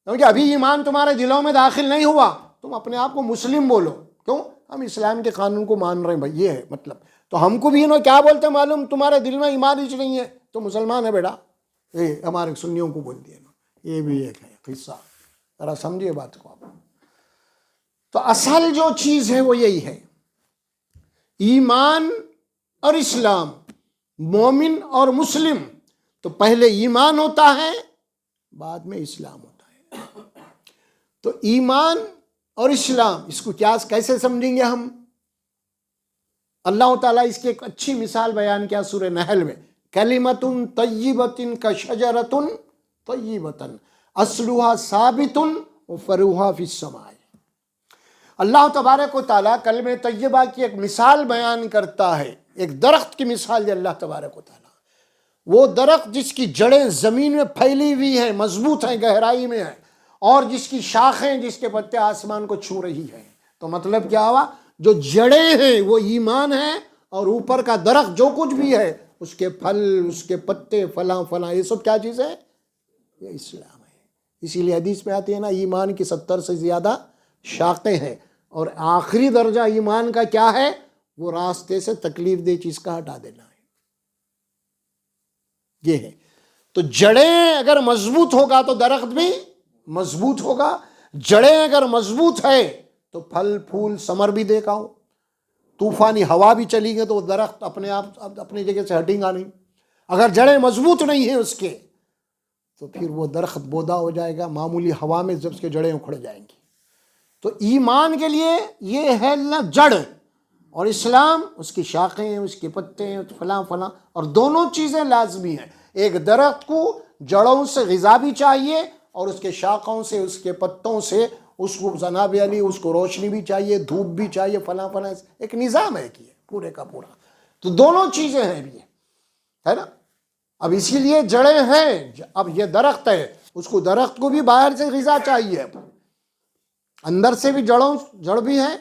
کیونکہ ابھی ایمان تمہارے دلوں میں داخل نہیں ہوا، تم اپنے آپ کو مسلم بولو۔ کیوں؟ ہم اسلام کے قانون کو مان رہے ہیں بھائی، یہ ہے مطلب۔ تو ہم کو بھی انہوں کیا بولتے ہیں معلوم، تمہارے دل میں ایمان ہی نہیں ہے تو مسلمان ہے بیٹا، یہ ہمارے سنیوں کو بول دیا۔ یہ بھی ایک ہے قصہ، ذرا سمجھیے بات کو آپ۔ تو اصل جو چیز ہے وہ یہی ہے، ایمان اور اسلام، مومن اور مسلم، تو پہلے ایمان ہوتا ہے بعد میں اسلام ہوتا ہے۔ تو ایمان اور اسلام، اس کو کیسے سمجھیں گے ہم؟ اللہ تعالیٰ اس کی ایک اچھی مثال بیان کیا سورہ نحل میں، کلمۃ طیبۃ کشجرۃ طیبۃ اصلها ثابت وفرعها فی السماء۔ اللہ تبارک و تعالیٰ کلمہ طیبہ کی ایک مثال بیان کرتا ہے، ایک درخت کی مثال ہے اللہ تبارک و تعالیٰ، وہ درخت جس کی جڑیں زمین میں پھیلی ہوئی ہیں، مضبوط ہیں، گہرائی میں ہیں، اور جس کی شاخیں، جس کے پتے آسمان کو چھو رہی ہیں۔ تو مطلب کیا ہوا، جو جڑیں ہیں وہ ایمان ہیں، اور اوپر کا درخت جو کچھ بھی ہے، اس کے پھل، اس کے پتے، فلاں فلاں، یہ سب کیا چیز ہے؟ یہ اسلام ہے۔ اسی لیے حدیث میں آتی ہے نا، ایمان کی 70 سے زیادہ شاخیں ہیں، اور آخری درجہ ایمان کا کیا ہے؟ وہ راستے سے تکلیف دہ چیز کا ہٹا دینا ہے، یہ ہے۔ تو جڑیں اگر مضبوط ہوگا تو درخت بھی مضبوط ہوگا، جڑیں اگر مضبوط ہے تو پھل پھول ثمر بھی دے گا ہو، طوفانی ہوا بھی چلی گئی تو وہ درخت اپنے آپ اپنی جگہ سے ہٹیں گا نہیں۔ اگر جڑیں مضبوط نہیں ہیں اس کے تو پھر وہ درخت بودا ہو جائے گا، معمولی ہوا میں جب اس کے جڑیں اکھڑ جائیں گی۔ تو ایمان کے لیے یہ ہے نا جڑ، اور اسلام اس کی شاخیں ہیں، اس کے پتے ہیں، فلاں فلاں، اور دونوں چیزیں لازمی ہیں۔ ایک درخت کو جڑوں سے غذا بھی چاہیے اور اس کے شاخوں سے، اس کے پتوں سے اس کو جناب علی اس کو روشنی بھی چاہیے، دھوپ بھی چاہیے، فلاں فلاں، ایک نظام ہے کہ پورے کا پورا، تو دونوں چیزیں ہیں بھی، ہے نا۔ اب اسی لیے جڑیں ہیں، اب یہ درخت ہے، اس کو درخت کو بھی باہر سے غذا چاہیے، اندر سے بھی جڑ بھی ہے،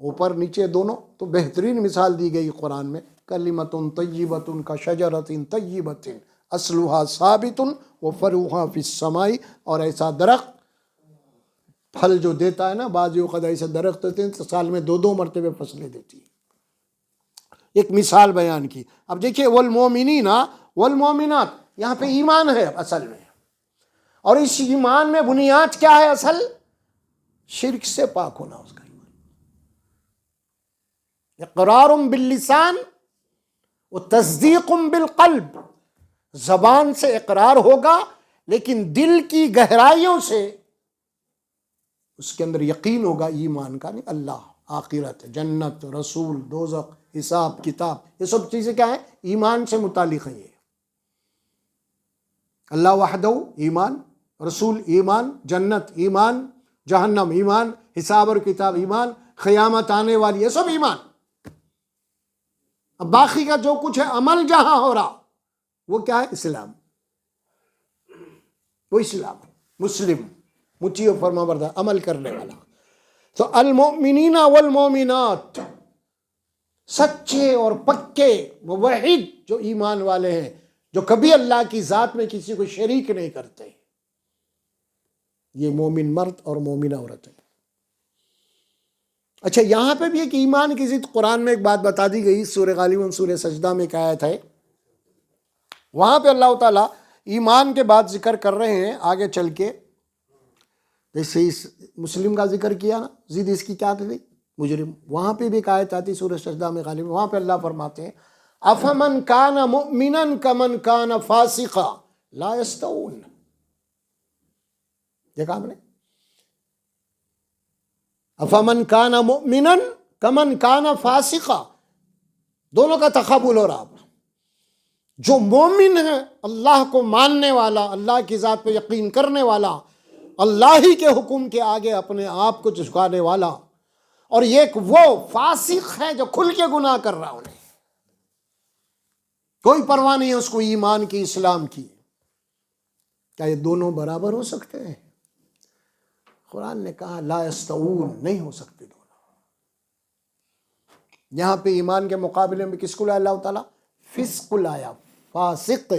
اوپر نیچے دونوں۔ تو بہترین مثال دی گئی قرآن میں، کلمۃ طیبۃ کشجرۃ طیبۃ اصلها ثابت وفرعها فی السماء، اور ایسا درخت پھل جو دیتا ہے نا، بعض اوقات ایسے درخت ہوتے ہیں تو سال میں 2 مرتبہ فصلیں دیتی ہے۔ ایک مثال بیان کی۔ اب دیکھیے والمؤمنین والمؤمنات، یہاں پہ ایمان ہے اصل میں، اور اس ایمان میں بنیاد کیا ہے اصل؟ شرک سے پاک ہونا اس کا ایمان، اقرار باللسان و تصدیق بالقلب، زبان سے اقرار ہوگا لیکن دل کی گہرائیوں سے اس کے اندر یقین ہوگا ایمان کا، نہیں اللہ، آخرت، جنت، رسول، دوزخ، حساب کتاب، یہ سب چیزیں کیا ہیں؟ ایمان سے متعلق ہیں۔ یہ اللہ وحدہ ایمان، رسول ایمان، جنت ایمان، جہنم ایمان، حساب اور کتاب ایمان، قیامت آنے والی، یہ سب ایمان۔ اب باقی کا جو کچھ ہے عمل جہاں ہو رہا وہ کیا ہے؟ اسلام، وہ اسلام، مسلم، مطیع و فرما بردار، عمل کرنے والا۔ تو المؤمنین والمؤمنات، سچے اور پکے موحد جو ایمان والے ہیں، جو کبھی اللہ کی ذات میں کسی کو شریک نہیں کرتے، یہ مومن مرد اور مومن عورت ہے۔ اچھا، یہاں پہ بھی ایک ایمان کی ضد قرآن میں ایک بات بتا دی گئی، سورہ غالباً سورہ سجدہ میں ایک آیت ہے، وہاں پہ اللہ تعالیٰ ایمان کے بعد ذکر کر رہے ہیں آگے چل کے، جیسے اس مسلم کا ذکر کیا نا، ضد اس کی کیا تھی؟ مجرم۔ وہاں پہ بھی ایک آیت آتی سورہ سجدہ میں غالباً، وہاں پہ اللہ فرماتے ہیں افمن کان مؤمنا کمن کان فاسقا لا یستوون، دیکھا آپ نے؟ افمن کان مؤمنا کمن کان فاسقا، دونوں کا تقابل ہو رہا۔ جو مومن ہے، اللہ کو ماننے والا، اللہ کی ذات پہ یقین کرنے والا، اللہ ہی کے حکم کے آگے اپنے آپ کو جھکانے والا، اور ایک وہ فاسق ہے جو کھل کے گناہ کر رہا، انہیں کوئی پرواہ نہیں ہے اس کو ایمان کی، اسلام کی۔ کیا یہ دونوں برابر ہو سکتے ہیں؟ قرآن نے کہا لا یستوون، نہیں ہو سکتے دونوں۔ یہاں پہ ایمان کے مقابلے میں کس کو لایا اللہ تعالیٰ؟ فسق لایا، فاسق۔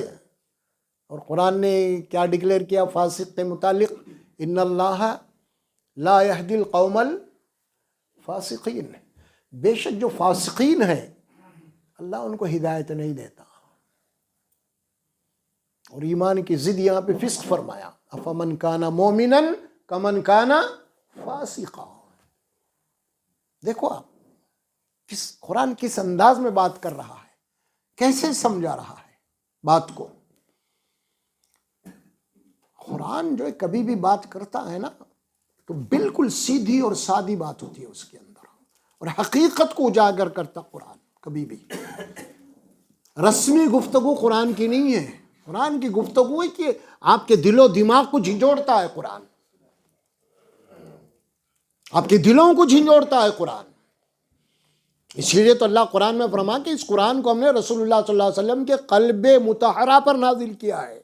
اور قرآن نے کیا ڈکلیئر کیا فاسق کے متعلق؟ ان اللہ لا یہدی القوم الفاسقین، بے شک جو فاسقین ہیں اللہ ان کو ہدایت نہیں دیتا۔ اور ایمان کی ضد یہاں پہ فسق فرمایا، افمن کان مومنا کمن کان فاسقا۔ دیکھو آپ قرآن کس انداز میں بات کر رہا ہے، کیسے سمجھا رہا ہے بات کو۔ قرآن جو ہے کبھی بھی بات کرتا ہے نا تو بالکل سیدھی اور سادی بات ہوتی ہے اس کے اندر، اور حقیقت کو اجاگر کرتا قرآن کبھی بھی۔ رسمی گفتگو قرآن کی نہیں ہے، قرآن کی گفتگو ہے کہ آپ کے دل و دماغ کو جھنجھوڑتا ہے قرآن، آپ کے دلوں کو جھنجھوڑتا ہے قرآن۔ اسی لیے تو اللہ قرآن میں فرما کہ اس قرآن کو ہم نے رسول اللہ صلی اللہ علیہ وسلم کے قلب مطہرہ پر نازل کیا ہے،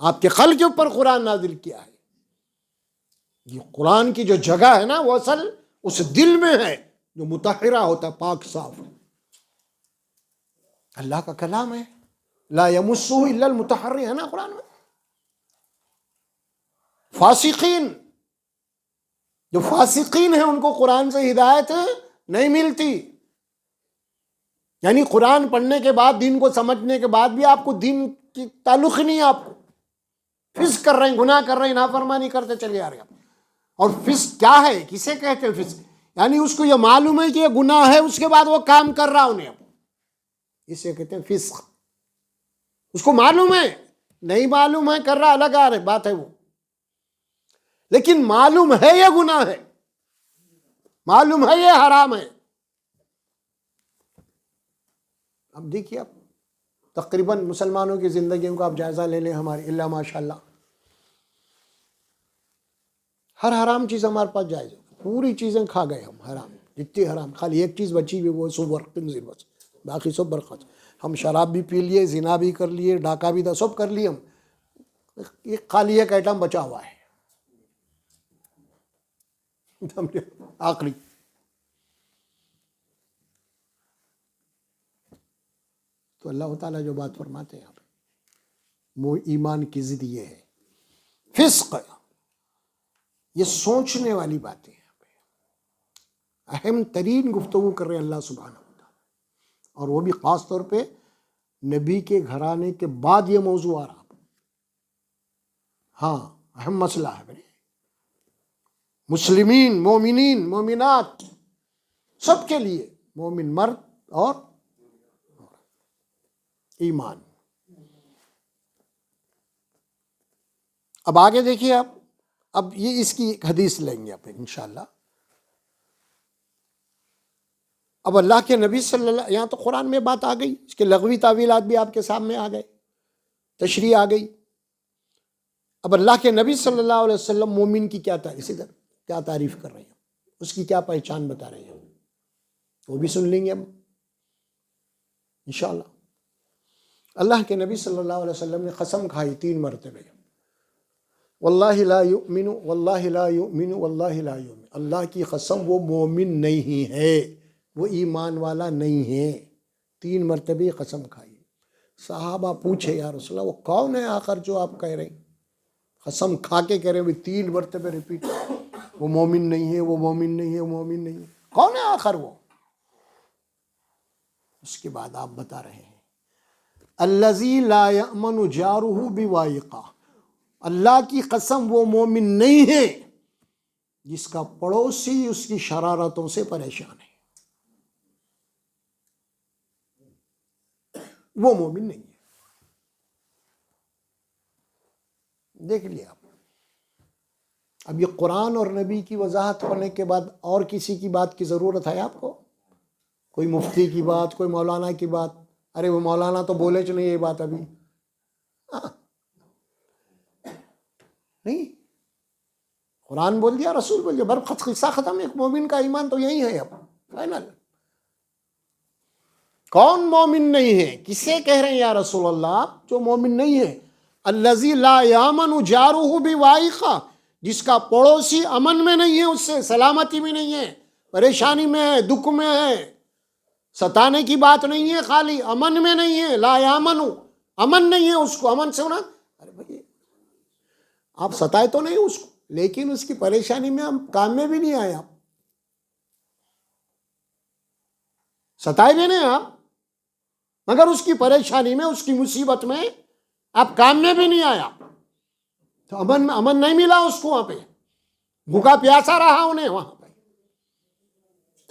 آپ کے قلب کے اوپر قرآن نازل کیا ہے۔ یہ قرآن کی جو جگہ ہے نا وہ اصل اس دل میں ہے جو مطہرہ ہوتا ہے، پاک صاف، اللہ کا کلام ہے، لا یمسہ الا المطہر ہے نا قرآن میں۔ فاسقین، جو فاسقین ہیں ان کو قرآن سے ہدایت نہیں ملتی، یعنی قرآن پڑھنے کے بعد، دین کو سمجھنے کے بعد بھی آپ کو دین کی تعلق ہی نہیں ہے، آپ کو فسق کر رہے ہیں، گناہ کر رہے ہیں، نافرمانی کرتے چلے آ رہے ہیں۔ اور فسق کیا ہے، کسے کہتے ہیں فسق؟ یعنی اس کو یہ معلوم ہے کہ یہ گناہ ہے، اس کے بعد وہ کام کر رہا انہیں، اسے کہتے ہیں فسق۔ اس کو معلوم ہے، نہیں معلوم ہے کر رہا، الگ آ رہے بات ہے وہ، لیکن معلوم ہے یہ گناہ ہے، معلوم ہے یہ حرام ہے، اب دیکھیے آپ تقریباً مسلمانوں کی زندگیوں کا آپ جائزہ لے لیں ہماری، اللہ ماشاء اللہ ہر حرام چیز ہمارے پاس جائز ہے، پوری چیزیں کھا گئے ہم حرام، جتنی حرام، خالی ایک چیز بچی ہوئی وہ سب خنزیر بس، باقی سب برخت. ہم شراب بھی پی لیے، زنا بھی کر لیے، ڈاکہ بھی تھا، سب کر لیے ہم، یہ خالی ایک آئٹم بچا ہوا ہے آخری. تو اللہ تعالیٰ جو بات فرماتے ہیں یہاں پہ، وہ ایمان کی ضد یہ ہے فسق، یہ سوچنے والی باتیں ہیں. اہم ترین گفتگو کر رہے ہیں اللہ سبحانہ وتعالی، اور وہ بھی خاص طور پہ نبی کے گھرانے کے بعد یہ موضوع آ رہا. ہاں اہم مسئلہ ہے بھائی، مسلمین، مومنین، مومنات سب کے لیے، مومن مرد اور ایمان. اب آگے دیکھیے آپ، اب یہ اس کی ایک حدیث لیں گے آپ انشاءاللہ. اب اللہ کے نبی صلی اللہ، یہاں تو قرآن میں بات آ گئی، اس کے لغوی تعویلات بھی آپ کے سامنے آ گئے، تشریح آ گئی. اب اللہ کے نبی صلی اللہ علیہ وسلم مومن کی کیا تعریف کر رہے ہیں، اس کی کیا پہچان بتا رہے ہیں، وہ بھی سن لیں گے ہم انشاءاللہ. اللہ کے نبی صلی اللہ علیہ وسلم نے قسم کھائی 3 مرتبہ، واللہ لا یؤمن، واللہ لا یؤمن، واللہ لا یؤمن، اللہ کی قسم وہ مومن نہیں ہے، وہ ایمان والا نہیں ہے. 3 مرتبہ قسم کھائی. صحابہ پوچھے یا رسول اللہ وہ کون ہے آخر جو آپ کہہ رہے ہیں، قسم کھا کے کہہ رہے ہیں 3 مرتبہ ریپیٹ، وہ مومن نہیں ہے، وہ مومن نہیں ہے، وہ مومن نہیں ہے، کون ہے آخر وہ؟ اس کے بعد آپ بتا رہے ہیں الذی لا یأمن جارہ بوائقہ، اللہ کی قسم وہ مومن نہیں ہے جس کا پڑوسی اس کی شرارتوں سے پریشان ہے، وہ مومن نہیں ہے. دیکھ لیا آپ. اب یہ قرآن اور نبی کی وضاحت ہونے کے بعد اور کسی کی بات کی ضرورت ہے آپ کو؟ کوئی مفتی کی بات، کوئی مولانا کی بات؟ ارے وہ مولانا تو بولے چ نہیں یہ بات ابھی، نہیں، قرآن بول دیا، رسول بول دیا، برخط قصہ ختم. ایک مومن کا ایمان تو یہی ہے اب فائنل. کون مومن نہیں ہے؟ کسے کہہ رہے ہیں یا رسول اللہ جو مومن نہیں ہے؟ الذی لا یامن جارہ بوائقہ، جس کا پڑوسی امن میں نہیں ہے، اس سے سلامتی میں نہیں ہے، پریشانی میں ہے، دکھ میں ہے، ستانے کی بات نہیں ہے، خالی امن میں نہیں ہے. لا یامن، امن نہیں ہے اس کو. امن سے ہونا، ارے بھائی آپ ستائے تو نہیں اس کو، لیکن اس کی پریشانی میں ہم کام میں بھی نہیں آئے، آپ ستائے بھی نہیں آپ، مگر اس کی پریشانی میں، اس کی مصیبت میں آپ کام میں بھی نہیں آیا، تو امن نہیں ملا اس کو. وہاں پہ بھوکا پیاسا رہا انہیں وہاں پہ،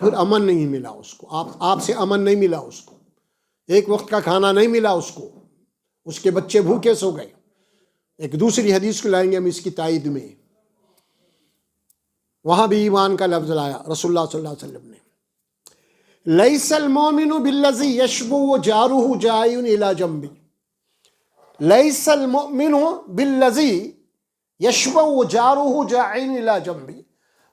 پھر امن نہیں ملا اس کو. آپ سے امن نہیں ملا اس کو، ایک وقت کا کھانا نہیں ملا اس کو، اس کے بچے بھوکے سو گئے. ایک دوسری حدیث کو لائیں گے ہم اس کی تائید میں، وہاں بھی ایمان کا لفظ لایا رسول اللہ صلی اللہ علیہ وسلم نے. لیس المؤمن بالذی یشبو جارہ جائع الی جنبہ، لیس المؤمن بالذی یشبع جارہ جائع الی جنبہ،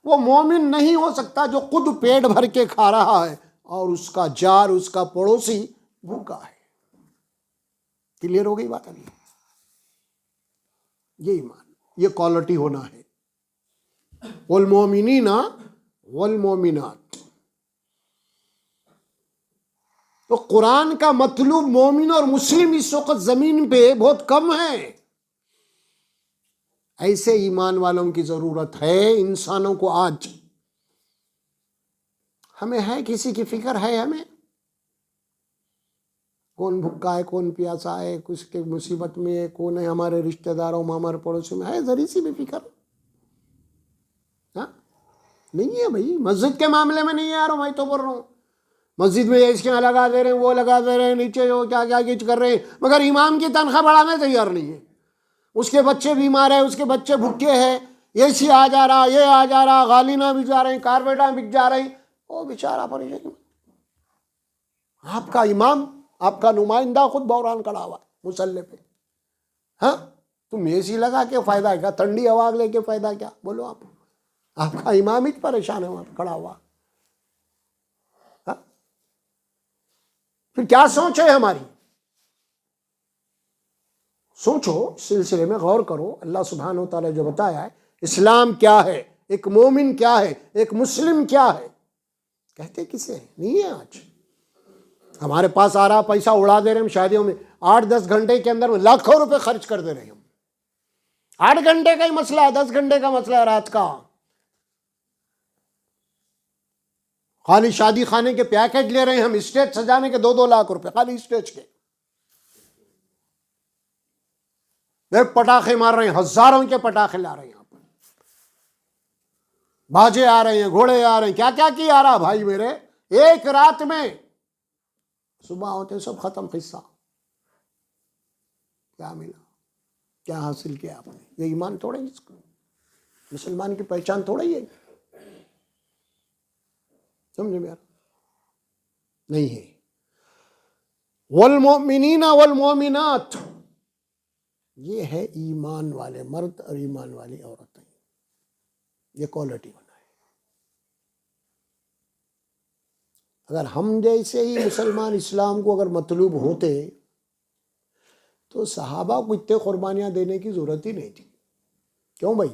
وہ مومن نہیں ہو سکتا جو خود پیٹ بھر کے کھا رہا ہے اور اس کا جار، اس کا پڑوسی بھوکا ہے. کلیئر ہو گئی بات ابھی؟ یہ ایمان، یہ کوالٹی ہونا ہے. والمومنین والمومنات. تو قرآن کا مطلوب مومن اور مسلم اس وقت زمین پہ بہت کم ہے. ایسے ایمان والوں کی ضرورت ہے انسانوں کو آج. ہمیں ہے کسی کی فکر ہے؟ ہمیں کون بھوکا ہے، کون پیاسا ہے، کس کے مصیبت میں ہے، کون ہے ہمارے رشتہ داروں میں، ہمارے پڑوسی میں ہے ذری سی بھی فکر؟ ہاں نہیں ہے بھائی. مسجد کے معاملے میں نہیں ہے یار، میں تو بول رہا ہوں مسجد میں اس کے یہاں لگا دے رہے ہیں، وہ لگا دے رہے ہیں، نیچے جو کیا کیا کچھ کر رہے ہیں، مگر امام کی تنخواہ بڑھانے تیار نہیں ہے. اس کے بچے بیمار ہیں، اس کے بچے بھوکے ہیں، اے سی آ جا رہا، یہ آ جا رہا، غالینہ بک جا رہے ہیں، کارپیٹاں بک جا رہے ہیں، وہ بیچارہ پریشان. آپ کا امام آپ کا نمائندہ خود بحران کھڑا ہوا مسلح پہ. ہاں تم اے سی لگا کے فائدہ کیا؟ ٹھنڈی ہوا لے کے فائدہ کیا؟ بولو آپ کا امام ہی پریشان ہے وہاں پہ کھڑا ہوا. ہاں پھر کیا سوچ ہے ہماری؟ سوچو، سلسلے میں غور کرو. اللہ سبحانہ و تعالیٰ جو بتایا ہے اسلام کیا ہے، ایک مومن کیا ہے، ایک مسلم کیا ہے، کہتے کسے ہیں؟ نہیں ہے. آج ہمارے پاس آ رہا پیسہ اڑا دے رہے ہم شادیوں میں، 8-10 گھنٹے کے اندر لاکھوں روپے خرچ کر دے رہے ہم. 8 گھنٹے کا ہی مسئلہ ہے، 10 گھنٹے کا مسئلہ ہے رات کا. خالی شادی خانے کے پیکج لے رہے ہیں ہم، اسٹیج سجانے کے 2-2 لاکھ روپے خالی اسٹیج کے. ایک پٹاخے مار رہے ہیں، ہزاروں کے پٹاخے لا رہے ہیں یہاں پر، باجے آ رہے ہیں، گھوڑے آ رہے ہیں، کیا کیا آ رہا بھائی میرے. ایک رات میں صبح ہوتے سب ختم. قصہ کیا ملا، کیا حاصل کیا آپ نے؟ یہ ایمان تھوڑا ہی، اس کو مسلمان کی پہچان تھوڑا ہی ہے. سمجھے میرا؟ نہیں ہے. والمؤمنین والمؤمنات، یہ ہے ایمان والے مرد اور ایمان والی عورتیں، یہ کوالٹی بنا ہے. اگر ہم جیسے ہی مسلمان اسلام کو اگر مطلوب ہوتے تو صحابہ کو اتنے قربانیاں دینے کی ضرورت ہی نہیں تھی. کیوں بھائی؟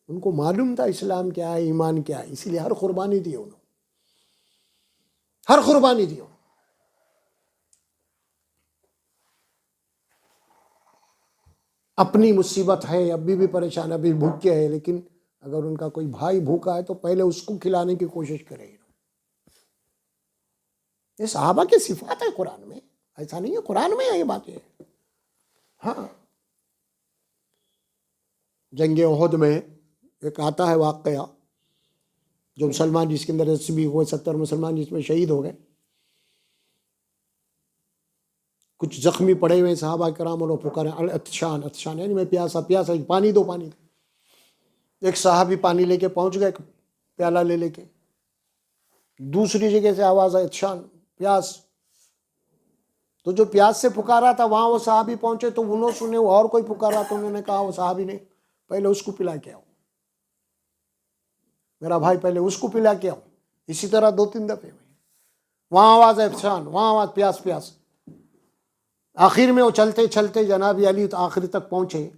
ان کو معلوم تھا اسلام کیا ہے، ایمان کیا ہے، اسی لیے ہر قربانی دی انہوں، ہر قربانی دی. اپنی مصیبت ہے، ابھی بھی پریشان، ابھی بھوکے ہے، لیکن اگر ان کا کوئی بھائی بھوکا ہے تو پہلے اس کو کھلانے کی کوشش کرے. یہ صحابہ کی صفات ہے قرآن میں، ایسا نہیں ہے قرآن میں یہ باتیں. ہاں جنگ احد میں ایک آتا ہے واقعہ، جو مسلمان جس کے اندر 80 ہوئے، 70 مسلمان جس میں شہید ہو گئے. کچھ زخمی پڑے ہوئے صحابہ کرام، اور پکارے عطشان عطشان، یعنی میں پیاسا پیاسا، پانی دو پانی دو. ایک صحابی پانی لے کے پہنچ گئے، پیالہ لے کے. دوسری جگہ سے آواز آئی عطشان، پیاس. تو جو پیاس سے پکارا تھا وہاں وہ صحابی پہنچے تو انہوں سنے وہ اور کوئی پکارا تو انہوں نے کہا وہ صحابی نے پہلے اس کو پلا کے آؤ، میرا بھائی پہلے اس کو پلا کے آؤ. اسی طرح 2-3 دفعے ہوئی. وہاں آواز عطشان، وہاں آواز پیاس پیاس. آخر میں وہ چلتے چلتے جناب علی تو آخری تک پہنچے.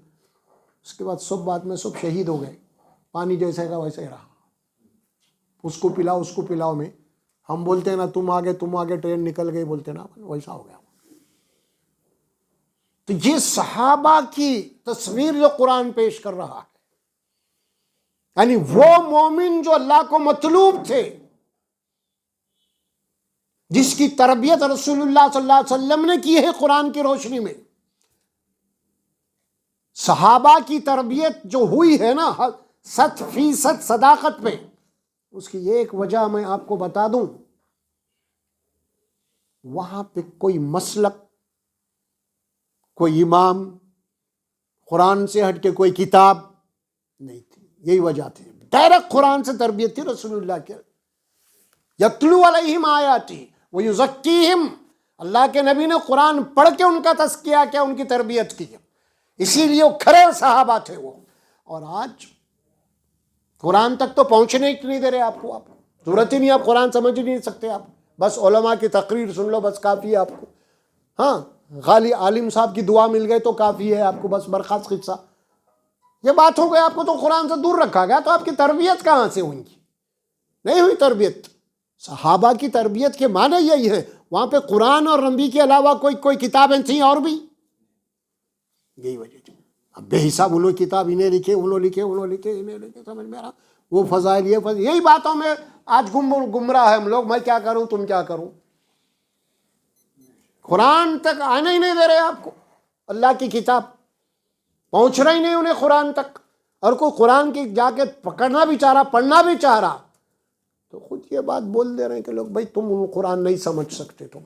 اس کے بعد سب بعد میں سب شہید ہو گئے. پانی جیسے کا ویسے ہی رہا. اس کو پلاؤ اس کو پلاؤ میں ہم بولتے ہیں نا تم آگے ٹرین نکل گئی بولتے نا، ویسا ہو گیا. تو یہ صحابہ کی تصویر جو قرآن پیش کر رہا ہے، یعنی وہ مومن جو اللہ کو مطلوب تھے، جس کی تربیت رسول اللہ صلی اللہ علیہ وسلم نے کی ہے قرآن کی روشنی میں. صحابہ کی تربیت جو ہوئی ہے نا 100% صداقت پہ، اس کی ایک وجہ میں آپ کو بتا دوں. وہاں پہ کوئی مسلک، کوئی امام، قرآن سے ہٹ کے کوئی کتاب نہیں تھی. یہی وجہ تھی. ڈائریکٹ قرآن سے تربیت تھی رسول اللہ کے. یتلو علیہم آیاتی ویزکیہم، اللہ کے نبی نے قرآن پڑھ کے ان کا تزکیہ کیا، ان کی تربیت کی. اسی لیے وہ کھڑے صحابہ تھے وہ. اور آج قرآن تک تو پہنچنے ہی نہیں دے رہے آپ کو. آپ ضرورت ہی نہیں، آپ قرآن سمجھ ہی نہیں سکتے. آپ بس علماء کی تقریر سن لو بس کافی ہے آپ کو. ہاں خالی عالم صاحب کی دعا مل گئے تو کافی ہے آپ کو، بس برخاست قصہ یہ بات ہو گئی. آپ کو تو قرآن سے دور رکھا گیا، تو آپ کی تربیت کہاں سے ہوئی؟ نہیں ہوئی تربیت. صحابہ کی تربیت کے معنی یہی ہے. وہاں پہ قرآن اور نبی کے علاوہ کوئی کتابیں تھیں اور بھی. یہی وجہ تھی. اب بے حساب انہوں کتاب انہیں لکھے، انہوں لکھے، سمجھ میں آ رہا. وہ فضائل یہی باتوں میں آج گمراہ ہے ہم لوگ. میں کیا کروں، تم کیا کروں. قرآن تک آنے ہی نہیں دے رہے آپ کو. اللہ کی کتاب پہنچ رہی نہیں انہیں قرآن تک. اور کوئی قرآن کی جا کے پکڑنا بھی چاہ رہا، پڑھنا بھی چاہ رہا، تو خود یہ بات بول دے رہے ہیں کہ لوگ بھائی تم قرآن نہیں سمجھ سکتے. تم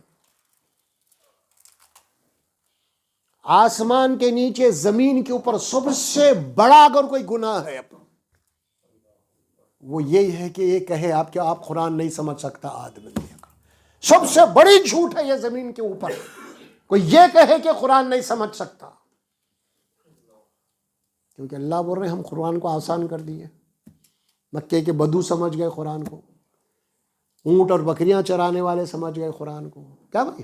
آسمان کے نیچے زمین کے اوپر سب سے بڑا اگر کوئی گناہ ہے وہ یہی ہے کہ یہ کہے آپ کہ آپ قرآن نہیں سمجھ سکتا آدمی کا. سب سے بڑی جھوٹ ہے یہ زمین کے اوپر کوئی یہ کہے کہ قرآن نہیں سمجھ سکتا، کیونکہ اللہ بول رہے ہیں ہم قرآن کو آسان کر دیے. مکے کے بدو سمجھ گئے قرآن کو، اونٹ اور بکریاں چرانے والے سمجھ گئے قرآن کو. کیا بھائی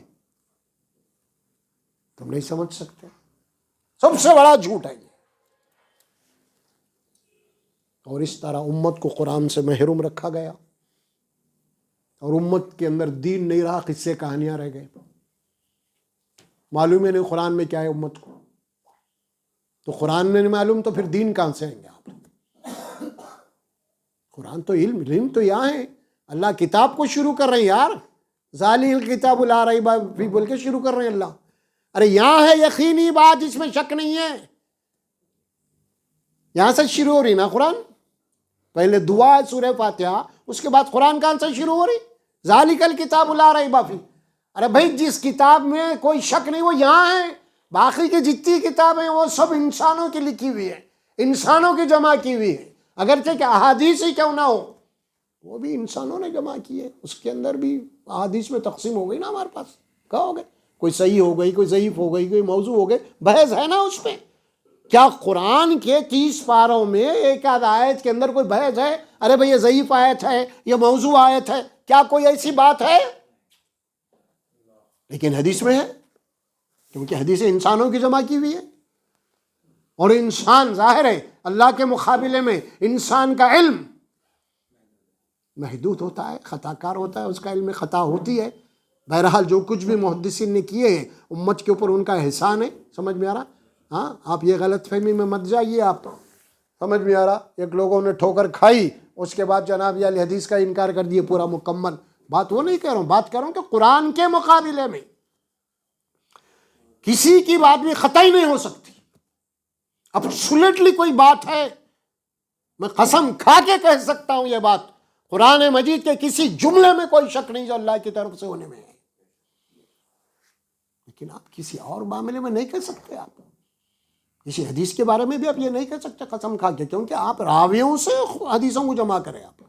تم نہیں سمجھ سکتے؟ سب سے بڑا جھوٹ ہے یہ. اور اس طرح امت کو قرآن سے محروم رکھا گیا، اور امت کے اندر دین نہیں رہا، قصے کہانیاں رہ گئے. معلوم ہی نہیں قرآن میں کیا ہے امت کو. تو قرآن میں نہیں معلوم تو پھر دین کہاں سے آئیں گے آپ؟ قرآن تو علم تو یہاں ہے. اللہ کتاب کو شروع کر رہے ہیں یار، ذالک الکتاب لا ریب فیہ بول کے شروع کر رہے ہیں اللہ. ارے یہاں ہے یقینی بات جس میں شک نہیں ہے، یہاں سے شروع ہو رہی نا قرآن. پہلے دعا ہے سورہ فاتحہ، اس کے بعد قرآن کہاں سے شروع ہو رہی؟ ذالک الکتاب لا ریب فیہ. ارے بھائی جس کتاب میں کوئی شک نہیں وہ یہاں ہے. باقی کی جتنی کتابیں وہ سب انسانوں کی لکھی ہوئی ہے، انسانوں کی جمع کی ہوئی ہے. اگرچہ کہ احادیث ہی کیوں نہ ہو، وہ بھی انسانوں نے جمع کی ہے. اس کے اندر بھی احادیث میں تقسیم ہو گئی نا ہمارے پاس. کہا ہو گئے کوئی صحیح ہو گئی، کوئی ضعیف ہو گئی، کوئی موضوع ہو گئی، بحث ہے نا اس میں. کیا قرآن کے 30 پاروں میں ایک آدھ آیت کے اندر کوئی بحث ہے؟ ارے بھئی یہ ضعیف آیت ہے، یہ موضوع آیت ہے، کیا کوئی ایسی بات ہے؟ لیکن حدیث میں ہے، کیونکہ حدیث انسانوں کی جمع کی ہوئی ہے. اور انسان ظاہر ہے اللہ کے مقابلے میں انسان کا علم محدود ہوتا ہے، خطا کار ہوتا ہے، اس کا علم میں خطا ہوتی ہے. بہرحال جو کچھ بھی محدثین نے کیے ہیں امت کے اوپر ان کا احسان ہے. سمجھ میں آ رہا؟ ہاں، آپ یہ غلط فہمی میں مت جائیے. آپ سمجھ میں آ رہا؟ ایک لوگوں نے ٹھوکر کھائی، اس کے بعد جناب یہ حدیث کا انکار کر دیے پورا مکمل. بات وہ نہیں کہہ رہا ہوں، بات کر رہا ہوں کہ قرآن کے مقابلے میں کسی کی بات بھی قطعی نہیں ہو سکتی. ابسولٹلی کوئی بات ہے، میں قسم کھا کے کہہ سکتا ہوں یہ بات، قرآن مجید کے کسی جملے میں کوئی شک نہیں جو اللہ کی طرف سے ہونے میں ہے. لیکن آپ کسی اور معاملے میں نہیں کہہ سکتے. آپ کسی حدیث کے بارے میں بھی آپ یہ نہیں کہہ سکتے قسم کھا کے، کیونکہ آپ راویوں سے حدیثوں کو جمع کریں. آپ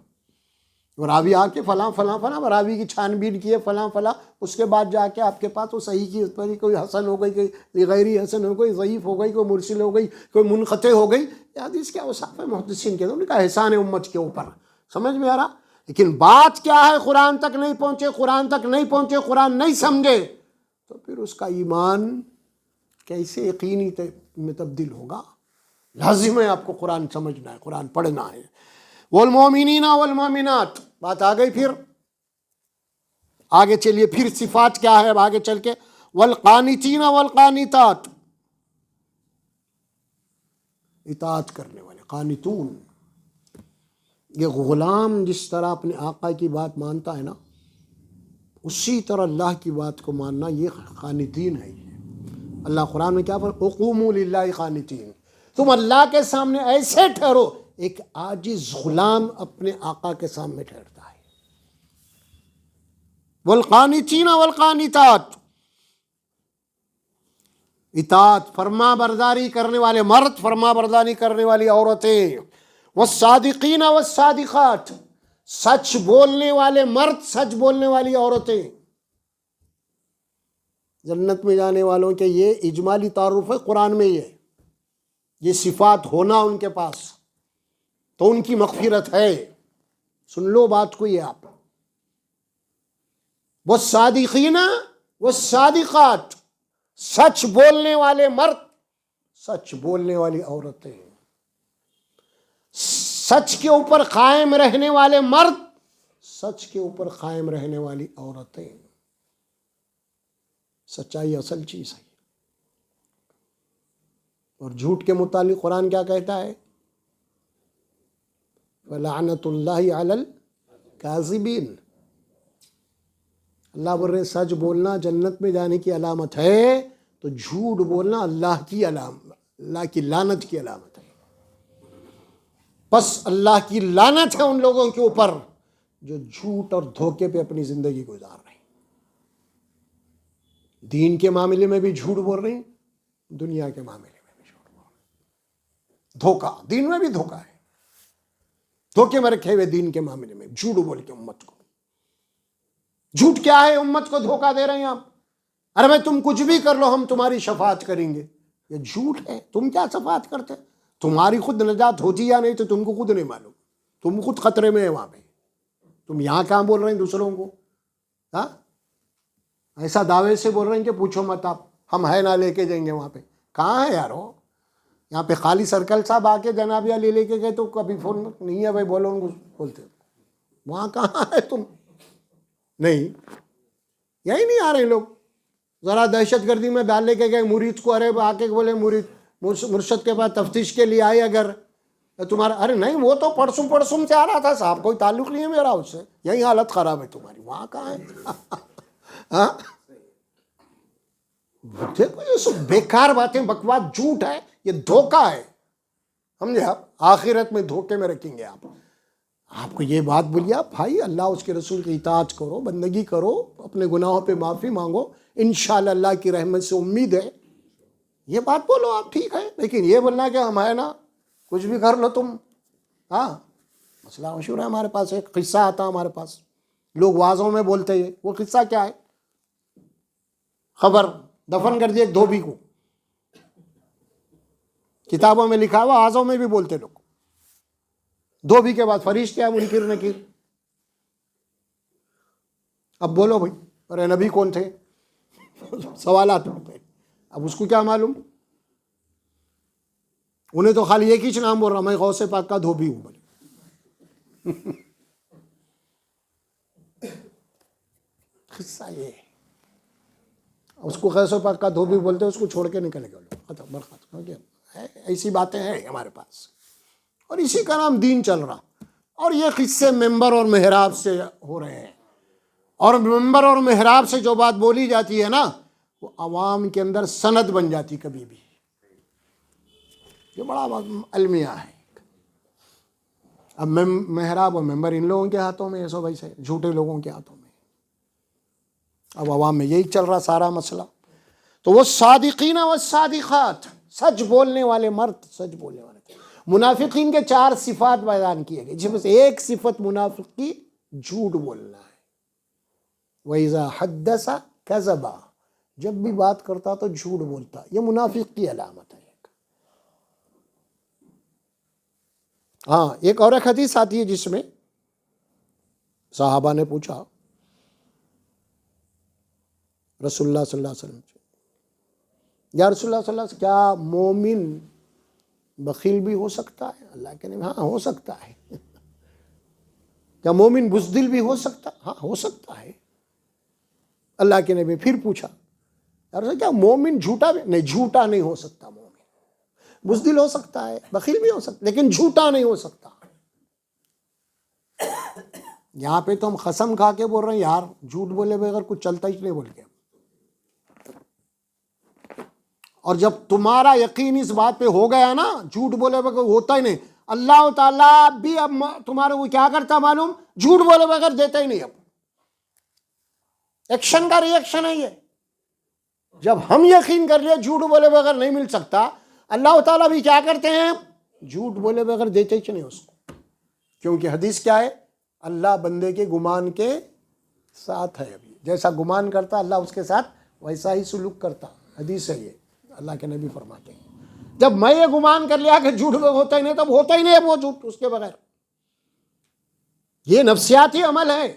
راوی آ کے فلاں فلاں فلاں راوی کی چھان بین کیے فلاں فلاں، اس کے بعد جا کے آپ کے پاس وہ صحیح کی اس پر کوئی حسن ہو گئی، کوئی غیری حسن ہو گئی، ضعیف ہو گئی، کوئی مرسل ہو گئی، کوئی منقطع ہو گئی. یہ حدیث کیا اوصاف ہے محدثین کے، ان کا احسان ہے امت کے اوپر. سمجھ میں آ رہا؟ لیکن بات کیا ہے، قرآن تک نہیں پہنچے، قرآن تک نہیں پہنچے، قرآن نہیں سمجھے، تو پھر اس کا ایمان کیسے یقینی میں تبدیل ہوگا؟ لازم ہے آپ کو قرآن سمجھنا ہے، قرآن پڑھنا ہے. والمؤمنین والمؤمنات، بات آ گئی. پھر آگے چلیے، پھر صفات کیا ہے اب آگے چل کے؟ والقانتین والقانتات، اطاعت کرنے والے. قانتون، یہ غلام جس طرح اپنے آقا کی بات مانتا ہے نا، اسی طرح اللہ کی بات کو ماننا یہ قانتین ہے. اللہ قرآن میں کیا فرماتا ہے؟ وقوموا للہ قانتین. تم اللہ کے سامنے ایسے ٹھہرو، ایک عاجز غلام اپنے آقا کے سامنے ٹھہرتا ہے. والقانتین والقانتات، اطاعت فرما برداری کرنے والے مرد، فرما برداری کرنے والی عورتیں. والصادقین والصادقات، سچ بولنے والے مرد، سچ بولنے والی عورتیں. جنت میں جانے والوں کے یہ اجمالی تعارف ہے قرآن میں. یہ صفات ہونا ان کے پاس تو ان کی مغفرت ہے. سن لو بات کو یہ آپ. والصادقین والصادقات، سچ بولنے والے مرد، سچ بولنے والی عورتیں. سچ کے اوپر قائم رہنے والے مرد، سچ کے اوپر قائم رہنے والی عورتیں. سچائی اصل چیز ہے. اور جھوٹ کے متعلق قرآن کیا کہتا ہے؟ فَلَعْنَةُ اللَّهِ عَلَى الْكَاذِبِينَ. اللہ بول رہے سچ بولنا جنت میں جانے کی علامت ہے، تو جھوٹ بولنا اللہ کی علامت، اللہ کی لعنت کی علامت ہے. بس اللہ کی لعنت ہے ان لوگوں کے اوپر جو جھوٹ اور دھوکے پہ اپنی زندگی گزار رہے ہیں. دین کے معاملے میں بھی جھوٹ بول رہے ہیں، دنیا کے معاملے میں بھی جھوٹ بول رہے ہیں. دھوکہ، دین میں بھی دھوکہ ہے. دھوکے میں رکھے ہوئے دین کے معاملے میں جھوٹ بول کے امت کو. جھوٹ کیا ہے؟ امت کو دھوکہ دے رہے ہیں آپ. ارے بھائی تم کچھ بھی کر لو ہم تمہاری شفاعت کریں گے. یہ جھوٹ ہے. تم کیا شفاعت کرتے؟ تمہاری خود نجات ہوتی یا نہیں تو تم کو خود نہیں معلوم. تم خود خطرے میں ہے وہاں پہ. تم یہاں کہاں بول رہے ہیں دوسروں کو؟ ہاں ایسا دعوے سے بول رہے ہیں کہ پوچھو مت آپ، ہم ہے نہ لے کے جائیں گے وہاں پہ. کہاں ہے یارو؟ یہاں پہ خالی سرکل صاحب آ کے جنابیہ لے کے گئے تو کبھی فون نہیں ہے بھائی بولو ان کو بولتے. وہاں کہاں ہے تم؟ نہیں یہی نہیں آ رہے لوگ. ذرا دہشت گردی میں ڈال لے کے گئے مرید کو. ارے آ کے بولے مرید مرشد کے پاس تفتیش کے لیے آئے اگر تمہارا، ارے نہیں وہ تو پرسوں سے آ رہا تھا صاحب، کوئی تعلق نہیں ہے میرا اس سے. یہی حالت خراب ہے تمہاری. وہاں کہاں ہے؟ ہاں دیکھو یہ سب بیکار باتیں، بکواس، جھوٹ ہے، یہ دھوکہ ہے. سمجھے آپ؟ آخرت میں دھوکے میں رکھیں گے آپ. آپ کو یہ بات بولیے آپ بھائی اللہ اس کے رسول کی اطاعت کرو، بندگی کرو، اپنے گناہوں پہ معافی مانگو، انشاءاللہ اللہ کی رحمت سے امید ہے. یہ بات بولو آپ، ٹھیک ہے. لیکن یہ بولنا کہ ہم ہے نا کچھ بھی کر لو تم. ہاں مسئلہ مشہور ہے ہمارے پاس، ایک قصہ آتا ہمارے پاس، لوگ وعظوں میں بولتے ہیں. وہ قصہ کیا ہے؟ خبر دفن کر دیے ایک دھوبی کو. کتابوں میں لکھا ہوا، وعظوں میں بھی بولتے لوگ. دھوبی کے بعد فرشتے ہیں منکر نکیر. اب بولو بھائی ارے نبی کون تھے؟ سوالات ہوتے ہیں. اب اس کو کیا معلوم؟ انہیں تو خالی ایک ہی نام بول رہا، میں غوث پاک کا دھوبی ہوں. بولے قصہ یہ ہے. اس کو غوث پاک کا دھوبی بولتے، اس کو چھوڑ کے نکل گئے. ختم برخت. ایسی باتیں ہیں ہمارے پاس اور اسی کا نام دین چل رہا. اور یہ قصے ممبر اور محراب سے ہو رہے ہیں. اور ممبر اور محراب سے جو بات بولی جاتی ہے نا وہ عوام کے اندر سند بن جاتی کبھی بھی. یہ بڑا المیہ ہے. اب محراب اور ممبر ان لوگوں کے ہاتھوں میں ہے، سو بھائی سے جھوٹے لوگوں کے ہاتھوں میں. اب عوام میں یہی چل رہا سارا مسئلہ. تو وہ صادقین و صادقات، سچ بولنے والے مرد، سچ بولنے والے. منافقین کے 4 صفات بیان کیے گئے، جس میں سے ایک صفت منافق کی جھوٹ بولنا ہے. وَإِذَا حَدَّثَ كَذَبَ، جب بھی بات کرتا تو جھوٹ بولتا. یہ منافق کی علامت ہے. ہاں ایک اور ایک حدیث آتی ہے جس میں صحابہ نے پوچھا رسول اللہ صلی اللہ علیہ وسلم سے، یا رسول اللہ صلی اللہ علیہ وسلم، کیا مومن بخیل بھی ہو سکتا ہے؟ اللہ کے نبی ہاں ہو سکتا ہے. کیا مومن بزدل بھی ہو سکتا؟ ہاں ہو سکتا ہے. اللہ کے نبی پھر پوچھا کیا مومن جھوٹا بھی؟ نہیں، جھوٹا نہیں ہو سکتا. مومن بزدل ہو سکتا ہے، بخیل بھی ہو سکتا، لیکن جھوٹا نہیں ہو سکتا. یہاں پہ تو ہم قسم کھا کے بول رہے ہیں یار جھوٹ بولے بغیر کچھ چلتا ہی نہیں بول کے. اور جب تمہارا یقین اس بات پہ ہو گیا نا جھوٹ بولے بغیر ہوتا ہی نہیں، اللہ تعالیٰ بھی اب تمہارے وہ کیا کرتا معلوم؟ جھوٹ بولے بغیر دیتا ہی نہیں. اب ایکشن کا ری ایکشن ہے یہ. جب ہم یقین کر لیں جھوٹ بولے بغیر نہیں مل سکتا، اللہ تعالیٰ بھی کیا کرتے ہیں؟ جھوٹ بولے بغیر دیتے ہی نہیں اس کو. کیونکہ حدیث کیا ہے؟ اللہ بندے کے گمان کے ساتھ ہے. ابھی جیسا گمان کرتا اللہ اس کے ساتھ ویسا ہی سلوک کرتا. حدیث ہے یہ، اللہ کے نبی فرماتے ہیں. جب میں یہ گمان کر لیا کہ جھوٹ ہوتا ہی نہیں، تب ہوتا ہی نہیں ہے وہ جھوٹ اس کے بغیر. یہ نفسیاتی عمل ہے.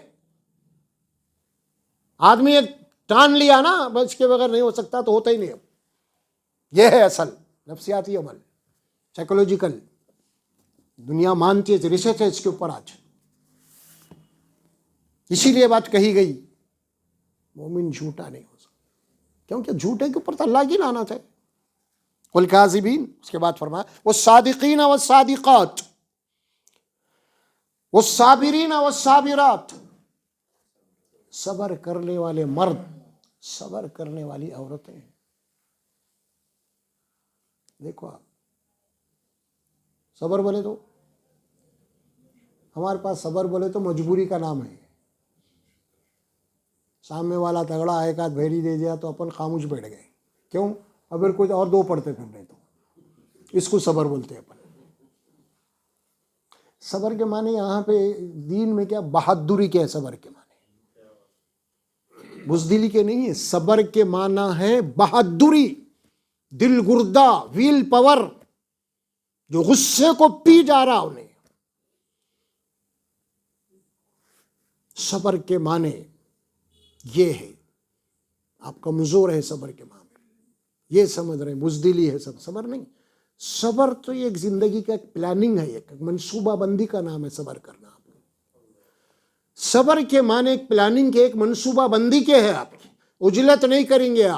آدمی ایک ٹان لیا نا بس اس کے بغیر نہیں ہو سکتا تو ہوتا ہی نہیں. اب یہ ہے اصل نفسیاتی عمل، سائیکولوجیکل. دنیا مانتی ہے، ریسرچ ہے اس کے اوپر آج. اسی لیے بات کہی گئی مومن جھوٹا نہیں ہو سکتا، کیونکہ جھوٹے کے اوپر تو اللہ کی لعنت ہے. والکاذبین، اس کے بعد فرمایا والصادقین والصادقات والصابرین والصابرات، صبر کرنے والے مرد، صبر کرنے والی عورتیں. دیکھو آپ صبر بولے تو ہمارے پاس صبر بولے تو مجبوری کا نام ہے. سامنے والا تگڑا ایک آدھ بھیڑی دے دیا تو اپن خاموش بیٹھ گئے. کیوں؟ اگر کوئی اور 2 پڑھتے پھر رہے تو اس کو صبر بولتے ہیں اپن. صبر کے معنی یہاں پہ دین میں کیا بہادری کے صبر کے معنی. بزدلی کے نہیں ہے، صبر کے معنی ہے بہادری، دل گردہ، ویل پاور، جو غصے کو پی جا رہا انہیں. صبر کے معنی یہ ہے، آپ کمزور ہے صبر کے معاملے، یہ سمجھ رہے ہیں بزدلی ہے سب. صبر نہیں، صبر تو یہ ایک زندگی کا ایک پلاننگ ہے، ایک منصوبہ بندی کا نام ہے صبر کرنا. صبر کے معنی ایک پلاننگ کے، ایک منصوبہ بندی کے ہے. آپ کی عجلت نہیں کریں گے،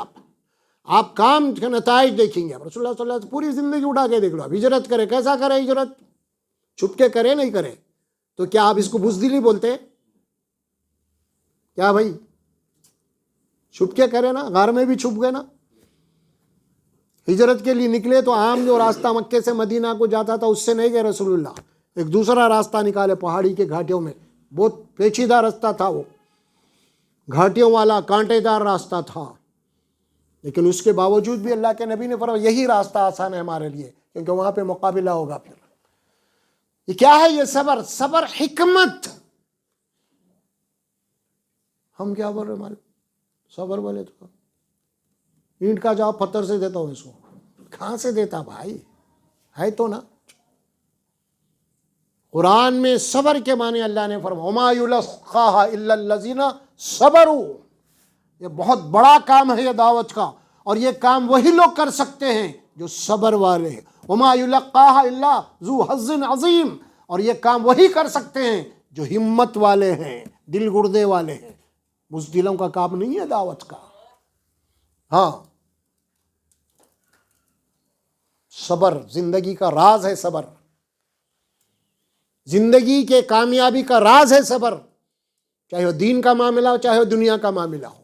آپ کام کے نتائج دیکھیں گے. رسول اللہ صلی اللہ علیہ وسلم پوری زندگی اٹھا کے دیکھ لو. آپ ہجرت کرے، کیسا کرے ہجرت؟ چھپ کے کرے نہیں کرے؟ تو کیا آپ اس کو بزدلی بولتے؟ کیا بھائی چھپ کے کرے نا، غار میں بھی چھپ گئے نا. ہجرت کے لیے نکلے تو عام جو راستہ مکے سے مدینہ کو جاتا تھا اس سے نہیں گئے رسول اللہ، ایک دوسرا راستہ نکالے پہاڑی کے گھاٹیوں میں. بہت پیچیدہ راستہ تھا وہ، گھاٹیوں والا کانٹے دار راستہ تھا، لیکن اس کے باوجود بھی اللہ کے نبی نے فرمایا یہی راستہ آسان ہے ہمارے لیے، کیونکہ وہاں پہ مقابلہ ہوگا. پھر یہ کیا ہے؟ یہ صبر. صبر حکمت. ہم کیا بول رہے ہیں؟ ہمارے صبر بولے تو اینٹ کا جواب پتھر سے دیتا ہوں اس کو. کہاں سے دیتا بھائی؟ ہے تو نا. قرآن میں صبر کے معنی اللہ نے فرمایا وما یلقاها الا الذین صبروا. یہ بہت بڑا کام ہے یہ دعوت کا، اور یہ کام وہی لوگ کر سکتے ہیں جو صبر والے ہیں. وما یلقاها الا ذو حظ عظیم. اور یہ کام وہی کر سکتے ہیں جو ہمت والے ہیں، دل گردے والے ہیں. بزدلوں کا کام نہیں ہے دعوت کا. ہاں، صبر زندگی کا راز ہے. صبر زندگی کے کامیابی کا راز ہے. صبر، چاہے وہ دین کا معاملہ ہو، چاہے وہ دنیا کا معاملہ ہو.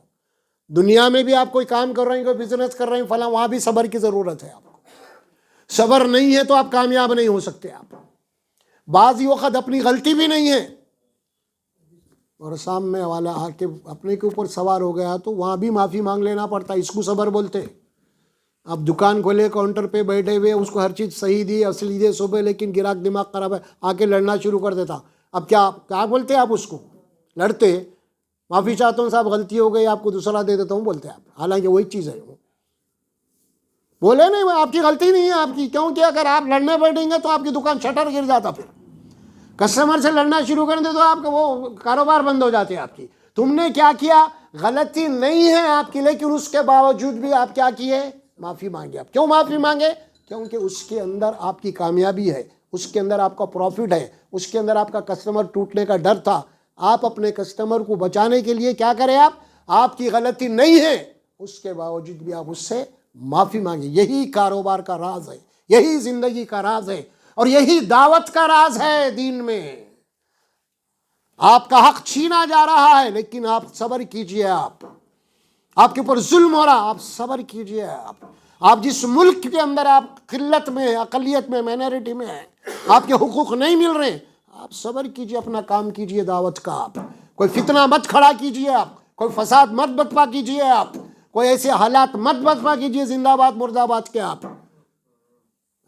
دنیا میں بھی آپ کوئی کام کر رہے ہیں، کوئی بزنس کر رہے ہیں فلاں، وہاں بھی صبر کی ضرورت ہے. آپ کو صبر نہیں ہے تو آپ کامیاب نہیں ہو سکتے. آپ بعض وقت اپنی غلطی بھی نہیں ہے اور سامنے والا آ کے اپنے کے اوپر سوار ہو گیا تو وہاں بھی معافی مانگ لینا پڑتا ہے. اس کو صبر بولتے. آپ دکان کھولے، کاؤنٹر پہ بیٹھے ہوئے، اس کو ہر چیز صحیح دی، اصلی دے صبح، لیکن گراہک دماغ خراب ہے آ کے لڑنا شروع کر دیتا. اب کیا بولتے آپ اس کو؟ لڑتے؟ معافی چاہتا ہوں صاحب غلطی ہو گئی، آپ کو دوسرا دے دیتا ہوں بولتے آپ، حالانکہ وہی چیز ہے. بولے نہیں آپ کی غلطی نہیں ہے آپ کی، کیونکہ اگر آپ لڑنے بیٹھیں گے تو آپ کی دکان شٹر گر جاتا. پھر کسٹمر سے لڑنا شروع کر دے تو آپ کا وہ کاروبار بند ہو جاتے آپ کی. تم نے کیا کیا؟ غلطی نہیں ہے آپ کی، لیکن اس کے باوجود بھی آپ کیا کیے؟ معافی مانگے. آپ کیوں معافی مانگے؟ کیونکہ اس کے اندر آپ کی کامیابی ہے، اس کے اندر آپ کا پروفٹ ہے، اس کے اندر آپ کا کسٹمر ٹوٹنے کا ڈر تھا. آپ اپنے کسٹمر کو بچانے کے لیے کیا کریں؟ آپ کی غلطی نہیں ہے، اس کے باوجود بھی آپ اس سے معافی مانگے. یہی کاروبار کا راز ہے، یہی زندگی کا راز ہے، اور یہی دعوت کا راز ہے. دین میں آپ کا حق چھینا جا رہا ہے، لیکن آپ صبر کیجئے. آپ کے اوپر ظلم ہو رہا، آپ صبر کیجئے. آپ جس ملک کے اندر آپ قلت میں، اقلیت میں، مائنورٹی میں ہیں، آپ کے حقوق نہیں مل رہے، آپ صبر کیجئے، اپنا کام کیجئے دعوت کا. آپ کوئی فتنہ مت کھڑا کیجئے، آپ کوئی فساد مت برپا کیجئے، آپ کوئی ایسے حالات مت برپا کیجئے زندہ باد مرد آباد کے. آپ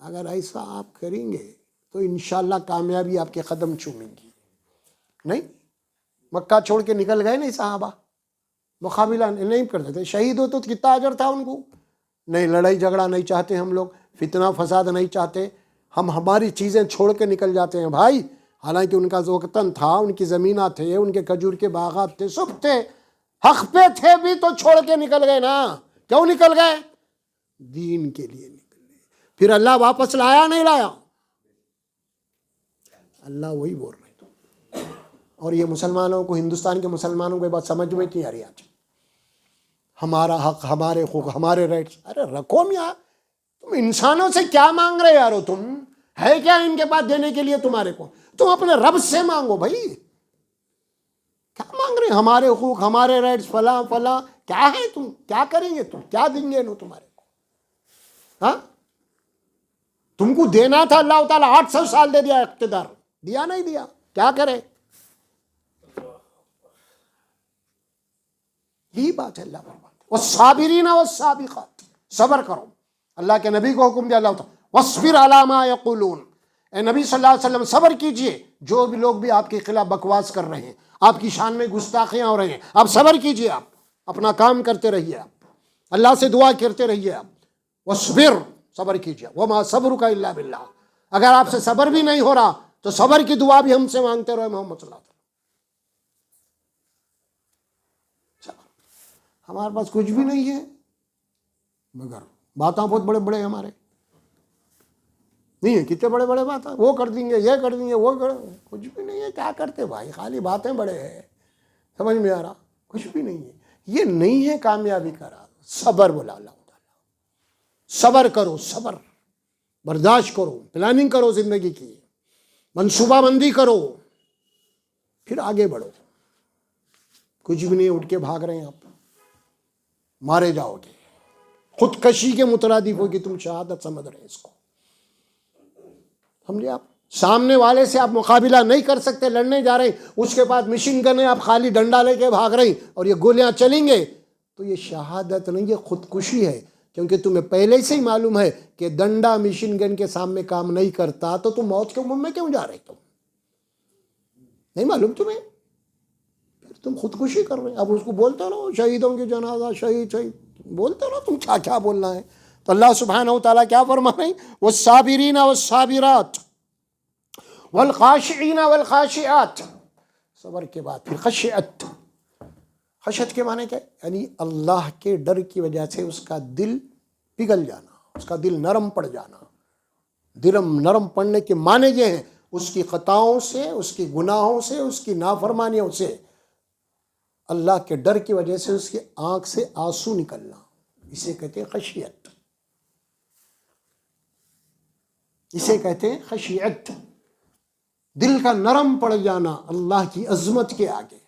اگر ایسا آپ کریں گے تو انشاءاللہ کامیابی آپ کے قدم چومیں گی. نہیں، مکہ چھوڑ کے نکل گئے نہیں صحابہ، مقابلہ نہیں کرتے تھے. شہید ہو تو کتنا اجر تھا ان کو. نہیں، لڑائی جھگڑا نہیں چاہتے ہم لوگ، فتنہ فساد نہیں چاہتے، ہم ہماری چیزیں چھوڑ کے نکل جاتے ہیں بھائی. حالانکہ ان کا وطن تھا، ان کی زمینات تھے، ان کے کھجور کے باغات تھے، سب تھے، حق پہ تھے بھی تو چھوڑ کے نکل گئے نا. کیوں نکل گئے؟ دین کے لیے نکل گئے. پھر اللہ واپس لایا نہیں لایا؟ اللہ وہی بول رہے تو. اور یہ مسلمانوں کو، ہندوستان کے مسلمانوں کو یہ بات سمجھ میں نہیں آ رہی آج. ہمارا حق، ہمارے حقوق، ہمارے رائٹس. ارے رکھو میاں، تم انسانوں سے کیا مانگ رہے یارو؟ تم ہے کیا ان کے پاس دینے کے لیے تمہارے کو؟ تم اپنے رب سے مانگو بھائی. کیا مانگ رہے ہیں؟ ہمارے حقوق، ہمارے رائٹس، فلاں فلاں. کیا ہے؟ تم کیا کریں گے؟ تم کیا دیں گے تمہارے کو؟ ہاں، تم کو دینا تھا اللہ تعالیٰ 800 سال دے دیا اقتدار، دیا نہیں دیا؟ کیا کرے؟ یہی بات ہے. اللہ فرماتے والصابرین والصابقات، صبر کرو. اللہ کے نبی کو حکم دیا اللہ تعالیٰ واصبر علی ما یقولون. اے نبی صلی اللہ علیہ وسلم صبر کیجئے، جو بھی لوگ بھی آپ کے خلاف بکواس کر رہے ہیں، آپ کی شان میں گستاخیاں ہو رہی ہیں، آپ صبر کیجئے. آپ اپنا کام کرتے رہیے آپ، اللہ سے دعا کرتے رہیے آپ، وَاصْبِرْ، صبر کیجیے، وَمَا صَبْرُكَ إِلَّا بِاللَّهِ، اگر آپ سے صبر بھی نہیں ہو رہا تو صبر کی دعا بھی ہم سے مانگتے رہے محمد صلی اللہ علیہ وسلم۔ ہمارے پاس کچھ بھی نہیں ہے، مگر باتیں بہت بڑے بڑے ہمارے نہیں ہے، کتنے بڑے بڑے بات ہیں، وہ کر دیں گے، یہ کر دیں گے، وہ کچھ بھی نہیں ہے، کیا کرتے بھائی، خالی باتیں بڑے ہیں، سمجھ میں آ رہا، کچھ بھی نہیں ہے، یہ نہیں ہے کامیابی کا راز۔ صبر بولا اللہ تعالیٰ، صبر کرو، صبر برداشت کرو، پلاننگ کرو زندگی کی، منصوبہ بندی کرو، پھر آگے بڑھو۔ کچھ بھی نہیں، اٹھ کے بھاگ رہے ہیں آپ، مارے جاؤ گے، خودکشی کے مترادف ہوگی، تم شہادت سمجھ رہے ہیں اس کو، سمجھے آپ؟ سامنے والے سے آپ مقابلہ نہیں کر سکتے، لڑنے جا رہے ہیں، اس کے بعد مشین گن ہے، آپ خالی ڈنڈا لے کے بھاگ رہے ہیں اور یہ گولیاں چلیں گے، تو یہ شہادت نہیں، یہ خودکشی ہے، کیونکہ تمہیں پہلے سے ہی معلوم ہے کہ ڈنڈا مشین گن کے سامنے کام نہیں کرتا، تو تم موت کے منہ میں کیوں جا رہے؟ تم نہیں معلوم تمہیں، پھر تم خودکشی کر رہے ہیں۔ اب اس کو بولتے رہو شہیدوں کی جنازہ، شہید شہید، بولتے رہو، تم کیا کیا بولنا ہے۔ تو اللہ سبحانہ و تعالیٰ کیا فرما رہے ہیں؟ والصابرین والصابرات والخاشعین والخاشعات، صبر کے بعد پھر خشیت۔ خشیت کے معنی کیا ہے؟ یعنی اللہ کے ڈر کی وجہ سے اس کا دل پگھل جانا، اس کا دل نرم پڑ جانا۔ دل نرم پڑنے کے معنی یہ ہیں، اس کی خطاؤں سے، اس کی گناہوں سے، اس کی نافرمانیوں سے اللہ کے ڈر کی وجہ سے اس کی آنکھ سے آنسو نکلنا، اسے کہتے ہیں خشیت، اسے کہتے ہیں خشیت، دل کا نرم پڑ جانا اللہ کی عظمت کے آگے۔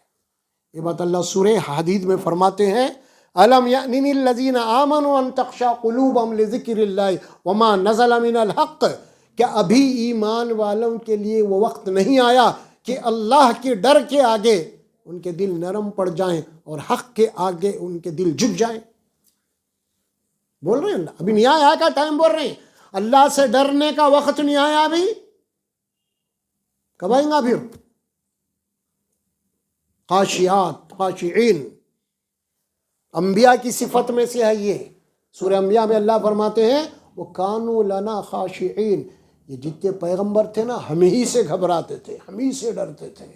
یہ بات اللہ سورہ حدید میں فرماتے ہیں، أَلَمْ يَأْنِ الَّذِينَ آمَنُوا أَن تَخْشَعَ قُلُوبُهُمْ لِذِكْرِ اللَّهِ وَمَا نَزَلَ مِنَ الْحَقِّ، کیا ابھی ایمان والوں کے لیے وہ وقت نہیں آیا کہ اللہ کے ڈر کے آگے ان کے دل نرم پڑ جائیں اور حق کے آگے ان کے دل جھک جائیں؟ بول رہے ہیں اللہ، ابھی نہیں آیا کا ٹائم، بول رہے ہیں اللہ سے ڈرنے کا وقت نہیں آیا ابھی، کب آئیں گا پھر؟ خاشعات، خاشعین، انبیاء کی صفت میں سے ہے یہ۔ سورہ انبیاء میں اللہ فرماتے ہیں وَكَانُوا لَنَا خَاشِعِينَ، یہ جتنے پیغمبر تھے نا، ہم ہی سے گھبراتے تھے، ہم ہی سے ڈرتے تھے،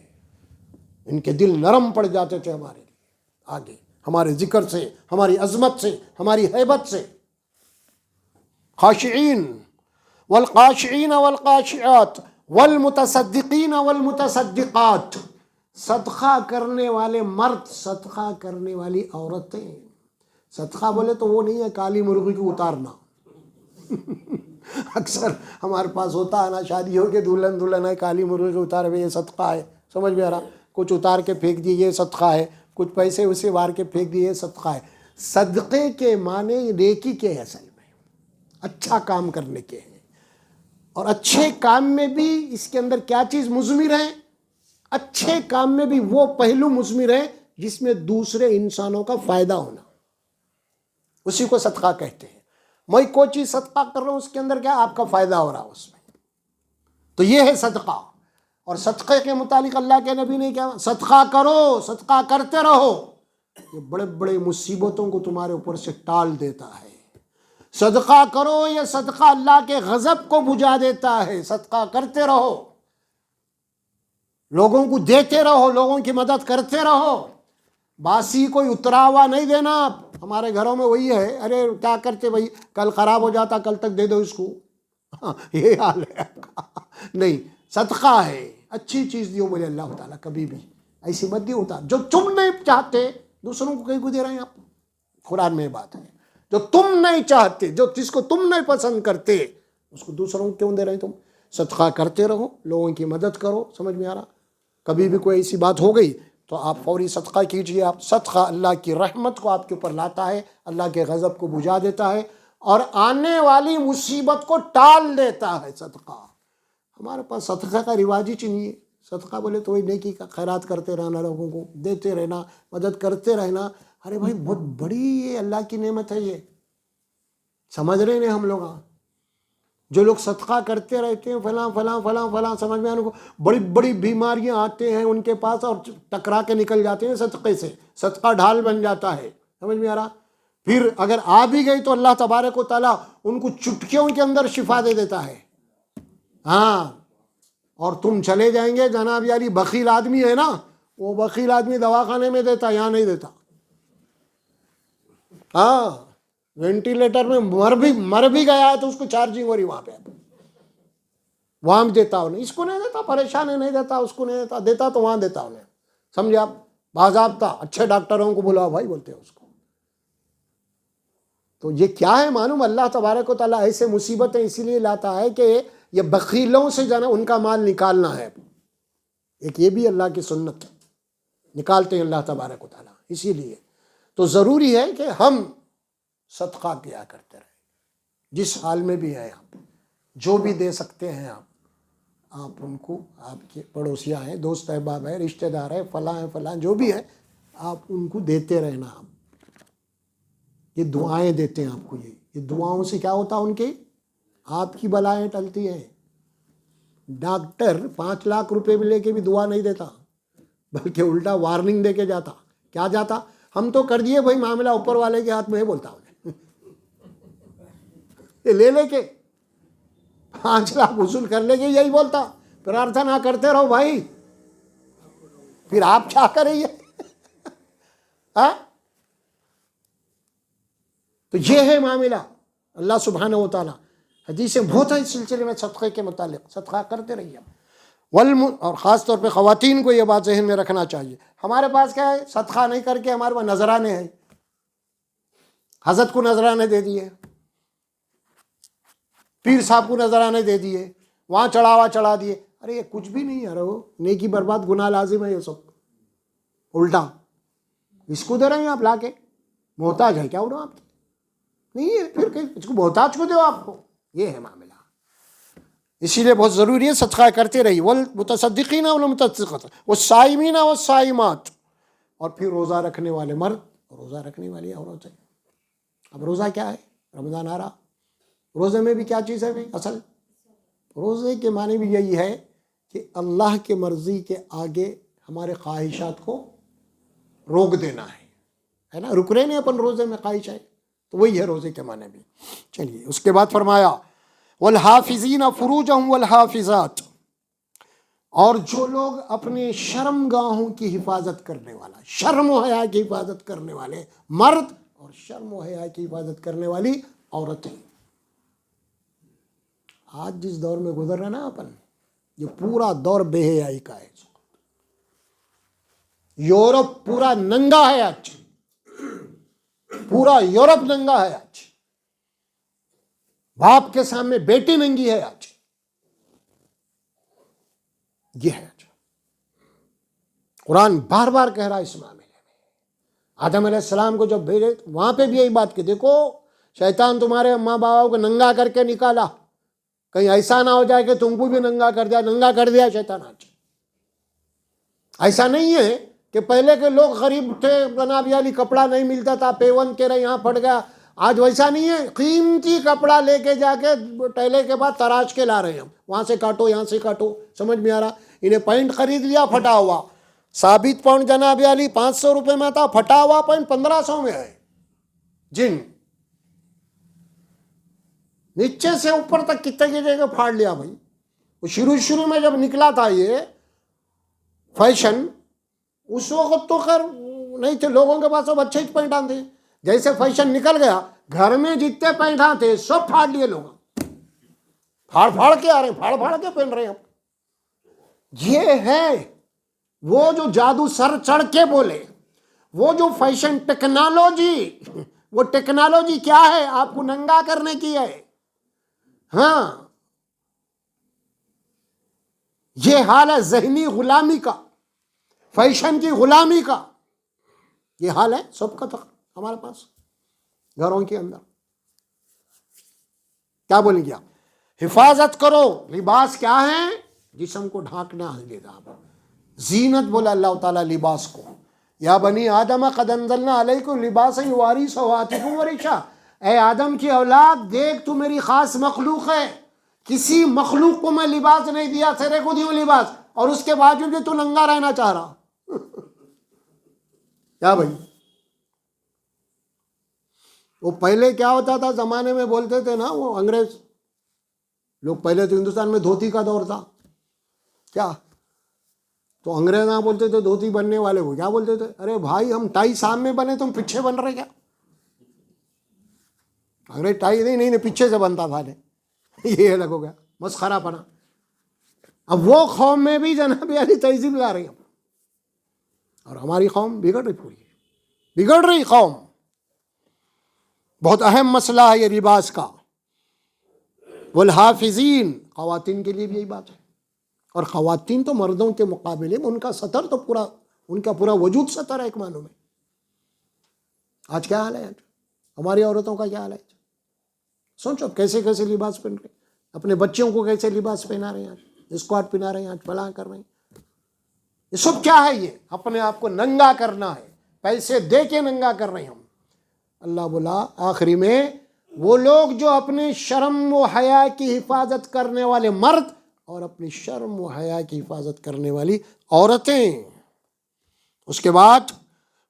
ان کے دل نرم پڑ جاتے تھے ہمارے لیے، آگے ہمارے ذکر سے، ہماری عظمت سے، ہماری ہیبت سے۔ خاشعین والخاشعین والخاشعات والمتصدقین والمتصدقات، صدقہ کرنے والے مرد، صدقہ کرنے والی عورتیں۔ صدقہ بولے تو وہ نہیں ہے کالی مرغی کو اتارنا اکثر ہمارے پاس ہوتا ہے نا، شادی ہو کے دلہن ہے، کالی مرغی کو اتارے ہوئے، یہ صدقہ ہے، سمجھ میں آ رہا؟ کچھ اتار کے پھینک دیے، یہ صدقہ ہے، کچھ پیسے اسے وار کے پھینک دیے، یہ صدقہ ہے۔ صدقے کے معنی نیکی کے ہیں، اصل میں اچھا کام کرنے کے ہیں، اور اچھے کام میں بھی اس کے اندر کیا چیز مضمر ہے؟ اچھے کام میں بھی وہ پہلو مضمر ہے جس میں دوسرے انسانوں کا فائدہ ہونا، اسی کو صدقہ کہتے ہیں۔ میں کوئی چیز صدقہ کر رہا ہوں، اس کے اندر کیا آپ کا فائدہ ہو رہا اس میں، تو یہ ہے صدقہ۔ اور صدقے کے متعلق اللہ کے نبی نے کیا، صدقہ کرو، صدقہ کرتے رہو، یہ بڑے بڑے مصیبتوں کو تمہارے اوپر سے ٹال دیتا ہے۔ صدقہ کرو، یہ صدقہ اللہ کے غضب کو بجھا دیتا ہے، صدقہ کرتے رہو، لوگوں کو دیتے رہو، لوگوں کی مدد کرتے رہو، باسی کوئی اترا ہوا نہیں دینا۔ ہمارے گھروں میں وہی ہے، ارے کیا کرتے بھائی، کل خراب ہو جاتا کل تک دے دو اس کو، یہ حال ہے آپ کا۔ نہیں، صدقہ ہے، اچھی چیز دیو بولے اللہ تعالیٰ، کبھی بھی ایسی مت دیو ہوتا جو تم نہیں چاہتے دوسروں کو کہیں کو دے رہے ہیں آپ۔ قرآن میں بات ہے، جو تم نہیں چاہتے، جو جس کو تم نہیں پسند کرتے، اس کو دوسروں کو کیوں دے رہے ہیں تم؟ صدقہ کرتے رہو، لوگوں کی مدد کرو، سمجھ میں آ رہا؟ کبھی بھی کوئی ایسی بات ہو گئی تو آپ فوری صدقہ کیجئے۔ آپ صدقہ اللہ کی رحمت کو آپ کے اوپر لاتا ہے، اللہ کے غضب کو بجھا دیتا ہے، اور آنے والی مصیبت کو ٹال دیتا ہے صدقہ۔ ہمارے پاس صدقہ کا رواج ہی نہیں ہے۔ صدقہ بولے تو وہی نیکی کا، خیرات کرتے رہنا، لوگوں کو دیتے رہنا، مدد کرتے رہنا۔ ارے بھائی بہت بڑی یہ اللہ کی نعمت ہے، یہ سمجھ رہے ہیں ہم لوگ؟ جو لوگ صدقہ کرتے رہتے ہیں فلاں فلاں فلاں فلاں، سمجھ میں آنے کو بڑی بڑی بیماریاں آتے ہیں ان کے پاس اور ٹکرا کے نکل جاتے ہیں صدقے سے، صدقہ ڈھال بن جاتا ہے، سمجھ میں آ رہا؟ پھر اگر آ بھی گئی تو اللہ تبارک و تعالیٰ ان کو چٹکیوں کے اندر شفا دے دیتا ہے۔ ہاں، اور تم چلے جائیں گے، جناب یاری بخیل آدمی ہے نا، وہ بخیل آدمی دواخانے میں دیتا، یہاں نہیں دیتا۔ ہاں، وینٹیلیٹر میں مر بھی گیا ہے تو اس کو چارجنگ ہو رہی وہاں پہ، وہاں بھی دیتا انہیں، اس کو نہیں دیتا، پریشان ہے نہیں دیتا، اس کو نہیں دیتا، دیتا تو وہاں دیتا انہیں، سمجھے آپ؟ باضابطہ اچھے ڈاکٹروں کو بلاؤ بھائی بولتے ہیں اس کو۔ تو یہ کیا ہے معلوم؟ اللہ تبارک و تعالیٰ ایسے مصیبتیں اسی لیے لاتا ہے کہ یہ بخیلوں سے جو ہے نا ان کا مال نکالنا ہے، ایک یہ بھی اللہ کی سنت نکالتے ہیں اللہ تبارک و تعالیٰ، اسی لیے تو ضروری ہے کہ ہم صدقہ کیا کرتے رہیں، جس حال میں بھی ہے آپ جو بھی دے سکتے ہیں آپ ان کو، آپ کے پڑوسیاں ہیں، دوست احباب ہیں، رشتہ دار ہیں، فلاں ہیں فلاں، جو بھی ہے آپ ان کو دیتے رہنا۔ آپ یہ دعائیں دیتے ہیں آپ کو، یہ دعاؤں سے کیا ہوتا ان کے، آپ کی بلائیں ٹلتی ہیں۔ ڈاکٹر 5 لاکھ روپے بھی لے کے بھی دعا نہیں دیتا، بلکہ الٹا وارننگ دے کے جاتا، کیا جاتا، ہم تو کر دیے بھائی، معاملہ اوپر والے کے ہاتھ میں ہے، بولتا ہوں لے لے کے 5 لاکھ وصول کر لے کے یہی بولتا، پرارتھنا کرتے رہو بھائی، پھر آپ کیا کریں گے؟ تو یہ ہے معاملہ۔ اللہ سبحانہ و تعالیٰ حدیثیں بہت ہے اس سلسلے میں صدقے کے متعلق، صدقہ کرتے رہیے۔ اور خاص طور پہ خواتین کو یہ بات ذہن میں رکھنا چاہیے، ہمارے پاس کیا ہے، صدقہ نہیں کر کے ہمارے پاس نذرانے ہیں، حضرت کو نذرانے دے دیے، پیر صاحب کو نذرانے دے دیے، وہاں چڑھاوا چڑھا دیے، ارے یہ کچھ بھی نہیں ہے، وہ نیکی برباد، گناہ لازم ہے یہ سب، الٹا اس کو دے رہے ہیں آپ لا کے، محتاج ہے کیا انہوں آپ کی؟ نہیں ہے، پھر اس کو محتاج کو دو آپ کو، یہ ہے معاملہ۔ اسی لیے بہت ضروری ہے صدقہ کرتے رہیے۔ والمتصدقین والمتصدقات والصائمین والصائمات، اور پھر روزہ رکھنے والے مرد اور روزہ رکھنے والی عورتیں۔ اب روزہ کیا ہے؟ رمضان آ رہا، روزے میں بھی کیا چیز ہے بھائی؟ اصل روزے کے معنی بھی یہی ہے کہ اللہ کے مرضی کے آگے ہمارے خواہشات کو روک دینا ہے نا، رک رہے نہیں اپن روزے میں خواہش ہے، تو وہی ہے روزے کے معنی بھی۔ چلیے اس کے بعد فرمایا والحافظین فروجہم والحافظات، اور جو لوگ اپنے شرم گاہوں کی حفاظت کرنے والا، شرم و حیا کی حفاظت کرنے والے مرد اور شرم و حیا کی حفاظت کرنے والی عورتیں۔ آج جس دور میں گزر رہا نا اپن، یہ پورا دور بے حیائی کا ہے۔ یورپ پورا ننگا ہے آج، پورا یورپ ننگا ہے آج، باپ کے سامنے بیٹی ننگی ہے آج، یہ ہے آج۔ قرآن بار بار کہہ رہا ہے اس معاملے میں۔ آدم علیہ السلام کو جب بھیجے وہاں پہ بھی یہی بات کہ دیکھو شیطان تمہارے ماں باپ کو ننگا کر کے نکالا، کہیں ایسا نہ ہو جائے کہ تم کو بھی ننگا کر دیا، ننگا کر دیا شیطان آج۔ ایسا نہیں ہے کہ پہلے کے لوگ غریب تھے، جناب علی کپڑا نہیں ملتا تھا، پیون کے رہے یہاں پھٹ گیا، آج ویسا نہیں ہے، قیمتی کپڑا لے کے جا کے ٹہلے کے بعد تراش کے لا رہے ہیں ہم، وہاں سے کاٹو یہاں سے کاٹو، سمجھ میں آ رہا؟ انہیں پینٹ خرید لیا پھٹا ہوا، ثابت پاؤنڈ جناب علی 500 روپے میں تھا، پھٹا ہوا پینٹ 1500 میں ہے۔ جن نیچے سے اوپر تک کتنے کی جگہ پھاڑ لیا بھائی۔ وہ شروع میں جب نکلا تھا یہ فیشن، اس وقت تو خیر نہیں تھے لوگوں کے پاس، سب اچھے ہی پینٹاں تھے، جیسے فیشن نکل گیا گھر میں جتنے پینٹاں تھے سب پھاڑ لیے لوگ، پھاڑ کے آ رہے ہیں، پھاڑ کے پہن رہے ہیں۔ یہ ہے وہ جو جادو سر چڑھ کے بولے، وہ جو فیشن ٹیکنالوجی، وہ ٹیکنالوجی کیا ہے؟ آپ کو ننگا کرنے کی ہے۔ ہاں، یہ حال ہے ذہنی غلامی کا، فیشن کی غلامی کا، یہ حال ہے سب کا تک ہمارے پاس گھروں کے اندر۔ کیا بولیں گے آپ؟ حفاظت کرو، لباس کیا ہے؟ جسم کو ڈھانکنا ہے، زینت بولا اللہ تعالیٰ لباس کو، یا بنی آدم قد انزلنا علیکم لباسا یواری سوآتکم ورشا، اے آدم کی اولاد دیکھ تو میری خاص مخلوق ہے، کسی مخلوق کو میں لباس نہیں دیا، تیرے کو دیوں لباس، اور اس کے باوجود بھی تو ننگا رہنا چاہ رہا کیا بھائی؟ وہ پہلے کیا ہوتا تھا زمانے میں، بولتے تھے نا وہ انگریز لوگ، پہلے تو ہندوستان میں دھوتی کا دور تھا کیا، تو انگریز نہ بولتے تھے دھوتی بننے والے کو کیا بولتے تھے، ارے بھائی ہم ٹائی سامنے بنے تم پیچھے بن رہے کیا؟ انگریز ٹائی نہیں پیچھے سے بنتا تھا یہ الگ ہو گیا، مسخرہ پنا۔ اب وہ قوم میں بھی جناب علی تہذیب لا رہی ہے، اور ہماری قوم بگڑ رہی، پوری بگڑ رہی قوم۔ بہت اہم مسئلہ ہے یہ لباس کا۔ والحافظین، خواتین کے لیے بھی یہی بات ہے، اور خواتین تو مردوں کے مقابلے میں ان کا سطر تو پورا، ان کا پورا وجود سطر ہے ایک معنوں میں۔ آج کیا حال ہے، آج ہماری عورتوں کا کیا حال ہے؟ سوچو کیسے کیسے لباس پہن رہے ہیں، اپنے بچوں کو کیسے لباس پہنا رہے ہیں، آج اسکارٹ پہنا رہے ہیں، آج فلاں کر رہے ہیں۔ یہ سب کیا ہے؟ یہ اپنے آپ کو ننگا کرنا ہے، پیسے دے کے ننگا کر رہے ہیں ہم۔ اللہ بولا آخری میں، وہ لوگ جو اپنے شرم و حیا کی حفاظت کرنے والے مرد اور اپنی شرم و حیا کی حفاظت کرنے والی عورتیں۔ اس کے بعد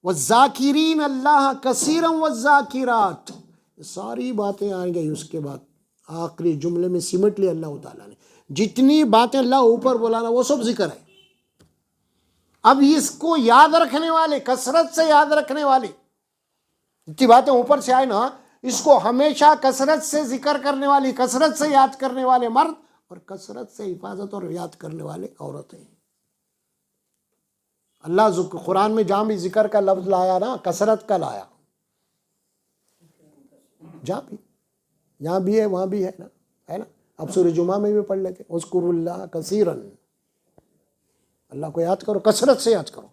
والذاکرین اللہ کثیرا والذاکرات، ساری باتیں آ گئی۔ اس کے بعد آخری جملے میں سمٹ لیا اللہ تعالیٰ نے، جتنی باتیں اللہ اوپر بولا نا وہ سب ذکر ہے۔ اب اس کو یاد رکھنے والے، کثرت سے یاد رکھنے والے، جتنی باتیں اوپر سے آئے نا، اس کو ہمیشہ کثرت سے ذکر کرنے والی، کثرت سے یاد کرنے والے مرد، اور کثرت سے حفاظت اور یاد کرنے والے عورتیں۔ اللہ قرآن میں جہاں بھی ذکر کا لفظ لایا نا، کثرت کا لایا، جہاں بھی، یہاں بھی ہے وہاں بھی ہے نا، ہے نا۔ اب سورہ جمعہ میں بھی پڑھ لیتے، اذکروا اللہ کثیرا، اللہ کو یاد کرو، کثرت سے یاد کرو۔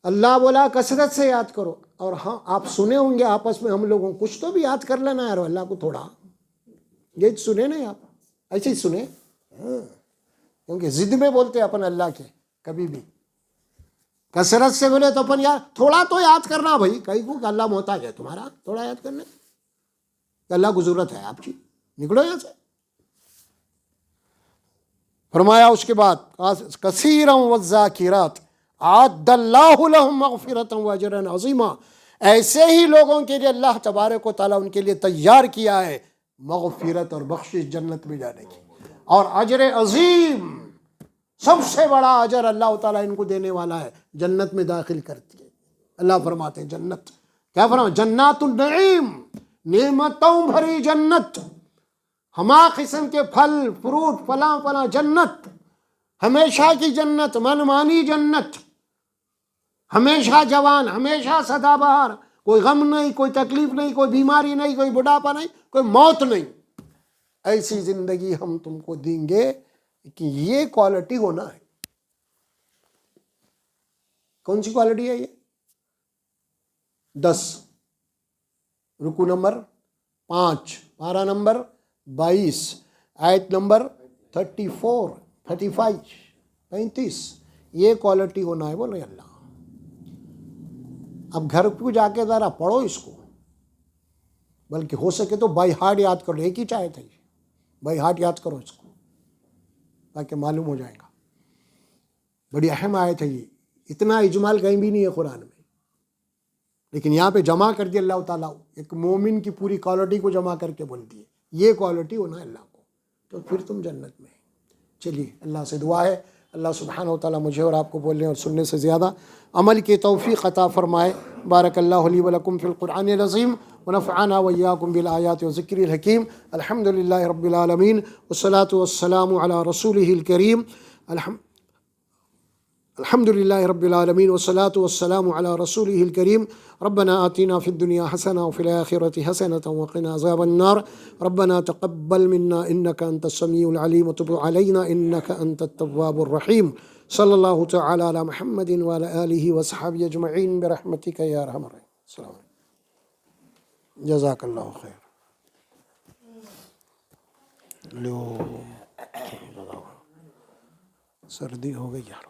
اللہ بولا کثرت سے یاد کرو۔ اور ہاں آپ سنے ہوں گے آپس میں ہم لوگوں، کچھ تو بھی یاد کر لینا یار اللہ کو تھوڑا، یہ سنے نہیں آپ، ایسے ہی سنے، کیونکہ ضد میں بولتے اپن اللہ کے، کبھی بھی کثرت سے بولے تو اپن یار تھوڑا تو یاد کرنا بھائی، کہیں کو کہ اللہ محتاج ہے تمہارا تھوڑا یاد کرنے، کہ اللہ کو ضرورت ہے آپ کی، نکلو یہاں سے۔ فرمایا اس کے بعد کثیرا والذاکرات اعد اللہ لهم مغفرۃ واجرا عظیما، ایسے ہی لوگوں کے لیے اللہ تبارک و تعالیٰ ان کے لیے تیار کیا ہے مغفرت اور بخشش، جنت میں جانے کی، اور اجر عظیم، سب سے بڑا اجر اللہ تعالیٰ ان کو دینے والا ہے، جنت میں داخل کرتی ہے۔ اللہ فرماتے ہیں جنت کیا فرماتے، جنات النعیم، نعمتوں بھری جنت، ہما قسم کے پھل فروٹ فلاں فلاں، جنت ہمیشہ کی جنت، منمانی جنت، ہمیشہ جوان، ہمیشہ سدا بہار، کوئی غم نہیں، کوئی تکلیف نہیں، کوئی بیماری نہیں، کوئی بڑھاپا نہیں، کوئی موت نہیں، ایسی زندگی ہم تم کو دیں گے کہ یہ کوالٹی ہونا ہے۔ کون سی کوالٹی ہے یہ؟ 10، رکو نمبر 5، پارہ نمبر 22، آیت نمبر 34، 35، 35، یہ کوالٹی ہونا ہے بول رہے اللہ۔ اب گھر کو جا کے ذرا پڑھو اس کو، بلکہ ہو سکے تو بائی ہارٹ یاد کرو، ایک ہی چاہت ہے، بائی ہارٹ یاد کرو اس کو تاکہ معلوم ہو جائے گا۔ بڑی اہم آیت ہے یہ، اتنا اجمال کہیں بھی نہیں ہے قرآن میں، لیکن یہاں پہ جمع کر دیا اللہ تعالیٰ، ایک مومن کی پوری کوالٹی کو جمع کر کے بول دیے، یہ کوالٹی ہونا ہے اللہ کو، تو پھر تم جنت میں۔ چلیے اللہ سے دعا ہے اللہ سبحانہ و تعالیٰ مجھے اور آپ کو بولنے اور سننے سے زیادہ عمل کی توفیق عطا فرمائے۔ بارک اللہ لی ولکم فی القرآن العظیم ونفعنا وإیاکم بالآیات والذکر الحکیم۔ الحمد للہ رب العالمین والصلاة والسلام علی رسولہ الکریم۔ الحمد للہ رب العالمین والصلاة والسلام علی رسولہ الکریم۔ ربنا آتنا فی الدنیا حسنة وفی الآخرة حسنة وقنا عذاب النار۔ ربنا تقبل منا انك انت السمیع العلیم وتب علینا انك انت التواب الرحیم۔ صلی اللہ تعالی علی محمد وعلی آلہ وصحبہ اجمعین برحمتک یا ارحم الراحمین۔ السلام علیکم، جزاک اللہ خیر۔ لو سردی ہو گئی یار۔